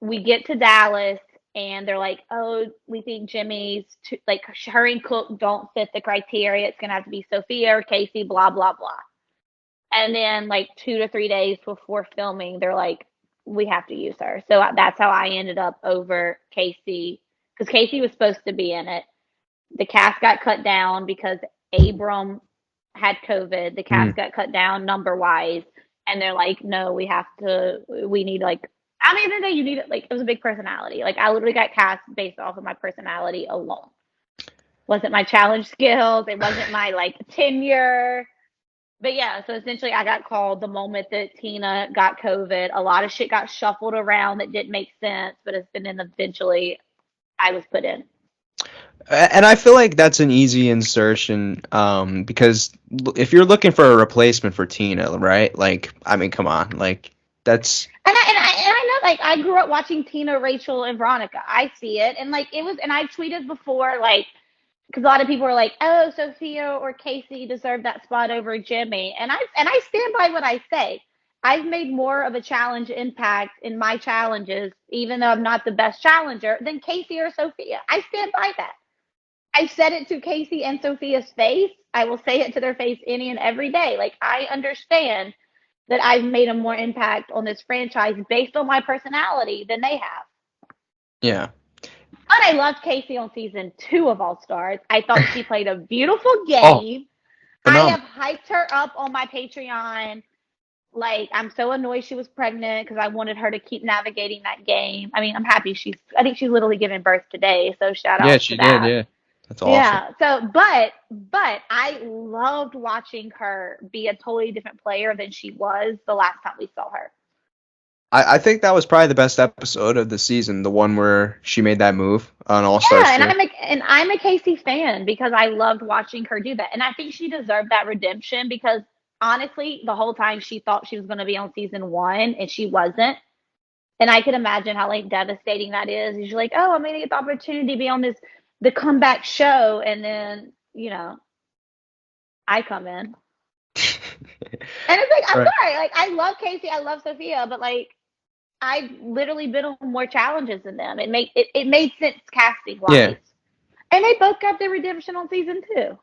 [SPEAKER 2] we get to Dallas, and they're like, "Oh, we think Jemmye's like her and Cook don't fit the criteria. It's gonna have to be Sophia or Casey, blah blah blah." And then like 2 to 3 days before filming, they're like, "We have to use her." So that's how I ended up over Casey because Casey was supposed to be in it. The cast got cut down because Abram had COVID. The cast got cut down number wise, and they're like, "No, we have to. We need like." I don't even think you need it. Like, it was a big personality. Like, I literally got cast based off of my personality alone. Wasn't my challenge skills. It wasn't my like tenure. But yeah, so essentially, I got called the moment that Tina got COVID. A lot of shit got shuffled around that didn't make sense, but then eventually I was put in.
[SPEAKER 1] And I feel like that's an easy insertion, because if you're looking for a replacement for Tina, right? Like, I mean, come on, like that's
[SPEAKER 2] And I know, like, I grew up watching Tina, Rachel, and Veronica. I see it, and like it was, and I tweeted before, like, because a lot of people were like, "Oh, Sophia or Casey deserved that spot over Jemmye," and I stand by what I say. I've made more of a challenge impact in my challenges, even though I'm not the best challenger, than Casey or Sophia. I stand by that. I said it to Casey and Sophia's face. I will say it to their face any and every day. Like, I understand that I've made a more impact on this franchise based on my personality than they have.
[SPEAKER 1] yeah.
[SPEAKER 2] But I loved Casey on season 2 of All Stars. I thought she played a beautiful
[SPEAKER 1] Oh,
[SPEAKER 2] game. I have
[SPEAKER 1] phenomenal.
[SPEAKER 2] hyped her up on my Patreon. Like, I'm so annoyed she was pregnant because I wanted her to keep navigating that game. I mean, I think she's literally giving birth today. So shout
[SPEAKER 1] Yeah,
[SPEAKER 2] outs to
[SPEAKER 1] she did.
[SPEAKER 2] that.
[SPEAKER 1] Yeah, that's awesome.
[SPEAKER 2] Yeah. So, but I loved watching her be a totally different player than she was the last time we saw her.
[SPEAKER 1] I think that was probably the best episode of the season, the one where she made that move on All
[SPEAKER 2] Yeah,
[SPEAKER 1] Stars 2.
[SPEAKER 2] and I'm a Casey fan because I loved watching her do that, and I think she deserved that redemption because honestly, the whole time she thought she was going to be on season 1 and she wasn't, and I can imagine how like devastating that is. You're like, oh, I'm going to get the opportunity to be on the comeback show, and then I come in. And it's like, I'm
[SPEAKER 1] Right.
[SPEAKER 2] sorry. Like, I love Casey. I love Sophia. But, like, I've literally been on more challenges than them. It made sense casting
[SPEAKER 1] Yeah.
[SPEAKER 2] wise. And they both got their redemption on season 2.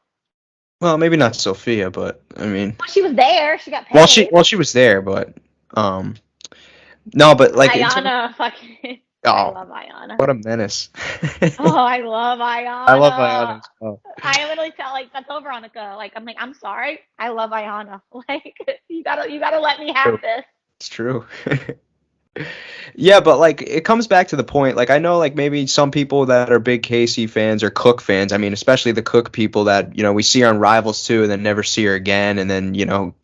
[SPEAKER 1] Well, maybe not Sophia, but I mean,
[SPEAKER 2] Well, she was there. She got
[SPEAKER 1] well, she
[SPEAKER 2] paid.
[SPEAKER 1] well she was there, but um, no, but like in terms,
[SPEAKER 2] Ayana, fucking. I
[SPEAKER 1] oh,
[SPEAKER 2] love Ayana.
[SPEAKER 1] what a menace.
[SPEAKER 2] Oh, I love
[SPEAKER 1] I love Ayana
[SPEAKER 2] Ayana.
[SPEAKER 1] as well.
[SPEAKER 2] I literally tell like I told Veronica, like I'm like, I'm sorry. I love Ayana. Like you gotta let me have
[SPEAKER 1] True.
[SPEAKER 2] this.
[SPEAKER 1] It's true. Yeah, but like it comes back to the point. Like I know like maybe some people that are big Casey fans or Cook fans. I mean, especially the Cook people that, we see on Rivals too and then never see her again and then,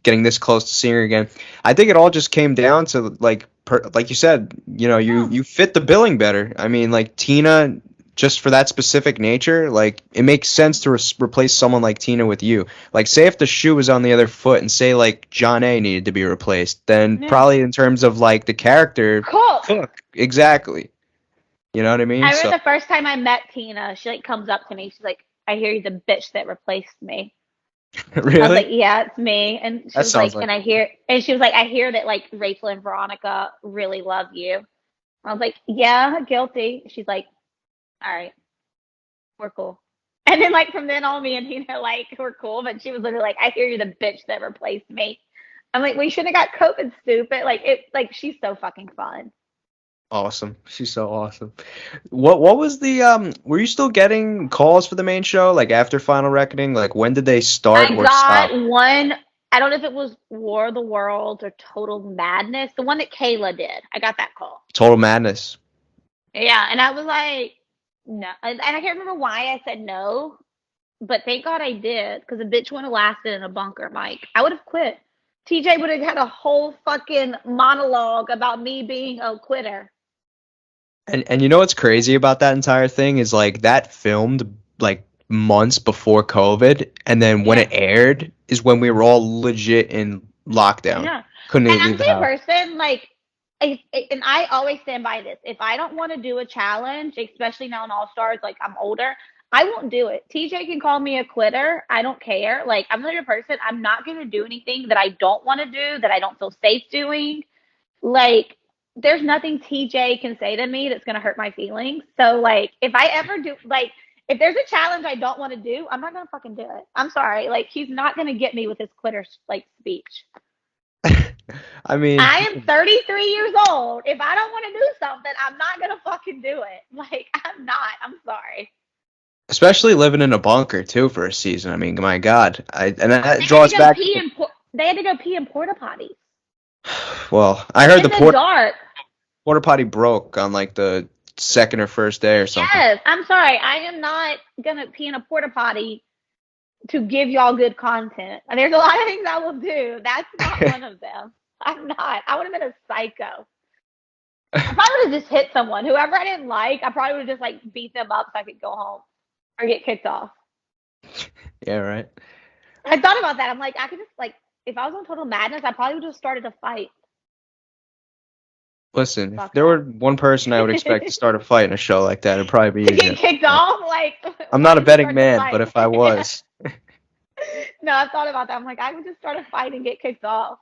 [SPEAKER 1] getting this close to seeing her again. I think it all just came down to like like you said, you fit the billing better. I mean, like Tina, just for that specific nature, like it makes sense to replace someone like Tina with you. Like, say if the shoe was on the other foot, and say like John A needed to be replaced, then
[SPEAKER 2] Yeah.
[SPEAKER 1] probably in terms of like the character,
[SPEAKER 2] Cool.
[SPEAKER 1] Cook, exactly. You know what I mean?
[SPEAKER 2] I
[SPEAKER 1] So
[SPEAKER 2] remember the first time I met Tina, she like comes up to me. She's like, "I hear you're the bitch that replaced me." I was like,
[SPEAKER 1] really,
[SPEAKER 2] "Yeah, it's me." And she
[SPEAKER 1] that
[SPEAKER 2] was
[SPEAKER 1] sounds
[SPEAKER 2] like,
[SPEAKER 1] like
[SPEAKER 2] and she was like, "I hear that like Rachel and Veronica really love you." I was like, "Yeah, guilty." She's like, "All right, we're cool." And then like from then on, me and Tina like we're cool. But she was literally like, "I hear you're the bitch that replaced me." I'm like, "We shouldn't have got COVID, stupid." Like she's so fucking fun.
[SPEAKER 1] awesome. She's so awesome. What was the Were you still getting calls for the main show like after Final Reckoning? Like when did they start
[SPEAKER 2] I
[SPEAKER 1] or stop?
[SPEAKER 2] got one. I don't know if it was War of the Worlds or Total Madness, the one that Kayleigh did. I got that call.
[SPEAKER 1] Total Madness.
[SPEAKER 2] Yeah, and I was like, no, and I can't remember why I said no, but thank God I did because the bitch would have lasted in a bunker, Mike. I would have quit. TJ would have had a whole fucking monologue about me being a quitter.
[SPEAKER 1] And you know what's crazy about that entire thing is like that filmed like months before COVID, and then when it
[SPEAKER 2] Yeah,
[SPEAKER 1] aired is when we were all legit in lockdown.
[SPEAKER 2] yeah.
[SPEAKER 1] Couldn't
[SPEAKER 2] And
[SPEAKER 1] even
[SPEAKER 2] I'm
[SPEAKER 1] leave the
[SPEAKER 2] the
[SPEAKER 1] house.
[SPEAKER 2] person like, and I always stand by this. If I don't want to do a challenge, especially now in All Stars, like I'm older, I won't do it. TJ can call me a quitter. I don't care. Like I'm the type of person. I'm not gonna do anything that I don't want to do, that I don't feel safe doing. Like there's nothing TJ can say to me that's gonna hurt my feelings. So like if I ever do like if there's a challenge I don't want to do, I'm not gonna fucking do it. I'm sorry. Like he's not gonna get me with his quitter like speech.
[SPEAKER 1] I mean,
[SPEAKER 2] I am 33 years old. If I don't want to do something, I'm not gonna fucking do it. Like I'm not. I'm sorry.
[SPEAKER 1] especially living in a bunker too for a season. I mean, my God, and that
[SPEAKER 2] They had to
[SPEAKER 1] draws
[SPEAKER 2] go
[SPEAKER 1] back.
[SPEAKER 2] pee in they had to go pee in porta potties
[SPEAKER 1] Well, I heard
[SPEAKER 2] in
[SPEAKER 1] the
[SPEAKER 2] the dark.
[SPEAKER 1] porta potty broke on like the second or first day or something.
[SPEAKER 2] Yes, I'm sorry. I am not gonna pee in a porta potty to give y'all good content. And there's a lot of things I will do. That's not one of them. I'm not. I would have been a psycho. I probably would have just hit someone. Whoever I didn't like, I probably would have just like beat them up so I could go home or get kicked off.
[SPEAKER 1] Yeah, right.
[SPEAKER 2] I thought about that. I'm like, I could just like, if I was on Total Madness, I probably would have started a fight.
[SPEAKER 1] Listen, if
[SPEAKER 2] Fuck
[SPEAKER 1] there were
[SPEAKER 2] that.
[SPEAKER 1] one person I would expect to start a fight in a show like that, it'd probably be
[SPEAKER 2] To
[SPEAKER 1] you,
[SPEAKER 2] get
[SPEAKER 1] Jen.
[SPEAKER 2] kicked
[SPEAKER 1] So,
[SPEAKER 2] off, like,
[SPEAKER 1] I'm
[SPEAKER 2] why
[SPEAKER 1] not a
[SPEAKER 2] did you
[SPEAKER 1] betting
[SPEAKER 2] start the
[SPEAKER 1] man, but
[SPEAKER 2] fight?
[SPEAKER 1] if I was,
[SPEAKER 2] No, I thought about that. I'm like, I would just start a fight and get kicked off.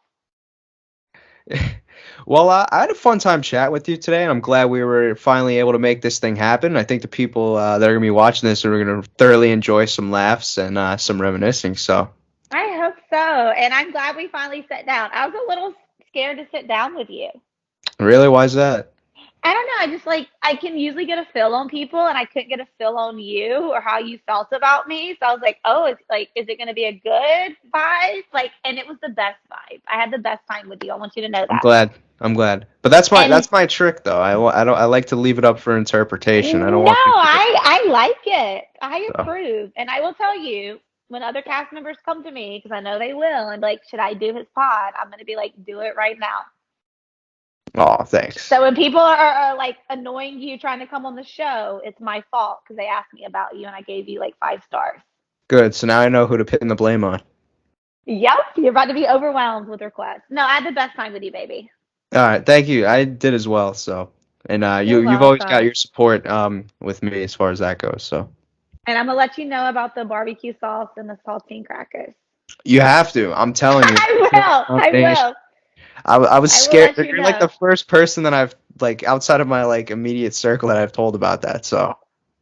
[SPEAKER 1] well, I had a fun time chat with you today, and I'm glad we were finally able to make this thing happen. I think the people that are gonna be watching this are gonna thoroughly enjoy some laughs and some reminiscing. So,
[SPEAKER 2] I hope so. And I'm glad we finally sat down. I was a little scared to sit down with you.
[SPEAKER 1] really, why is that?
[SPEAKER 2] I don't know. I just like I can usually get a feel on people, and I couldn't get a feel on you or how you felt about me. So I was like, oh, it's like, is it going to be a good vibe? Like, and it was the best vibe. I had the best time with you. I want you to know
[SPEAKER 1] I'm
[SPEAKER 2] that.
[SPEAKER 1] glad. I'm glad. But that's my
[SPEAKER 2] And
[SPEAKER 1] trick though. I don't I like to leave it up for interpretation. I don't
[SPEAKER 2] no,
[SPEAKER 1] want people to.
[SPEAKER 2] I like it. I
[SPEAKER 1] So.
[SPEAKER 2] approve. And I will tell you when other cast members come to me because I know they will and be like, should I do his pod? I'm going to be like, do it right now.
[SPEAKER 1] Oh, thanks.
[SPEAKER 2] So when people are like annoying you trying to come on the show, it's my fault because they asked me about you and I gave you like 5 stars.
[SPEAKER 1] Good. So now I know who to pin the blame on.
[SPEAKER 2] Yep, you're about to be overwhelmed with requests. No, I had the best time with you, baby.
[SPEAKER 1] All right, thank you. I did as well. So, and
[SPEAKER 2] You're
[SPEAKER 1] you've always got
[SPEAKER 2] welcome.
[SPEAKER 1] your support with me as far as that goes. So
[SPEAKER 2] And I'm gonna let you know about the barbecue sauce and the saltine crackers.
[SPEAKER 1] you have to. I'm telling you.
[SPEAKER 2] I will. I will.
[SPEAKER 1] I was
[SPEAKER 2] I will
[SPEAKER 1] scared.
[SPEAKER 2] let you
[SPEAKER 1] You're like the
[SPEAKER 2] know.
[SPEAKER 1] first person that I've like outside of my like immediate circle that I've told about that. So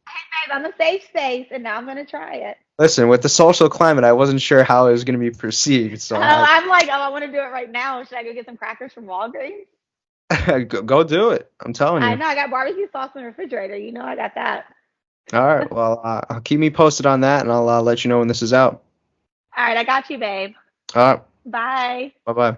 [SPEAKER 2] Hey, babe, I'm a safe space, and now I'm gonna try it.
[SPEAKER 1] listen, with the social climate, I wasn't sure how it was going to be perceived.
[SPEAKER 2] Oh,
[SPEAKER 1] So
[SPEAKER 2] I'm like, oh, I want to do it right now. Should I go get some crackers from Walgreens?
[SPEAKER 1] go do it. I'm telling
[SPEAKER 2] I
[SPEAKER 1] you.
[SPEAKER 2] know I got barbecue sauce in the refrigerator. You know I got that.
[SPEAKER 1] All right. Well, keep me posted on that, and I'll let you know when this is out.
[SPEAKER 2] All right, I got you, babe.
[SPEAKER 1] All right.
[SPEAKER 2] Bye.
[SPEAKER 1] Bye bye.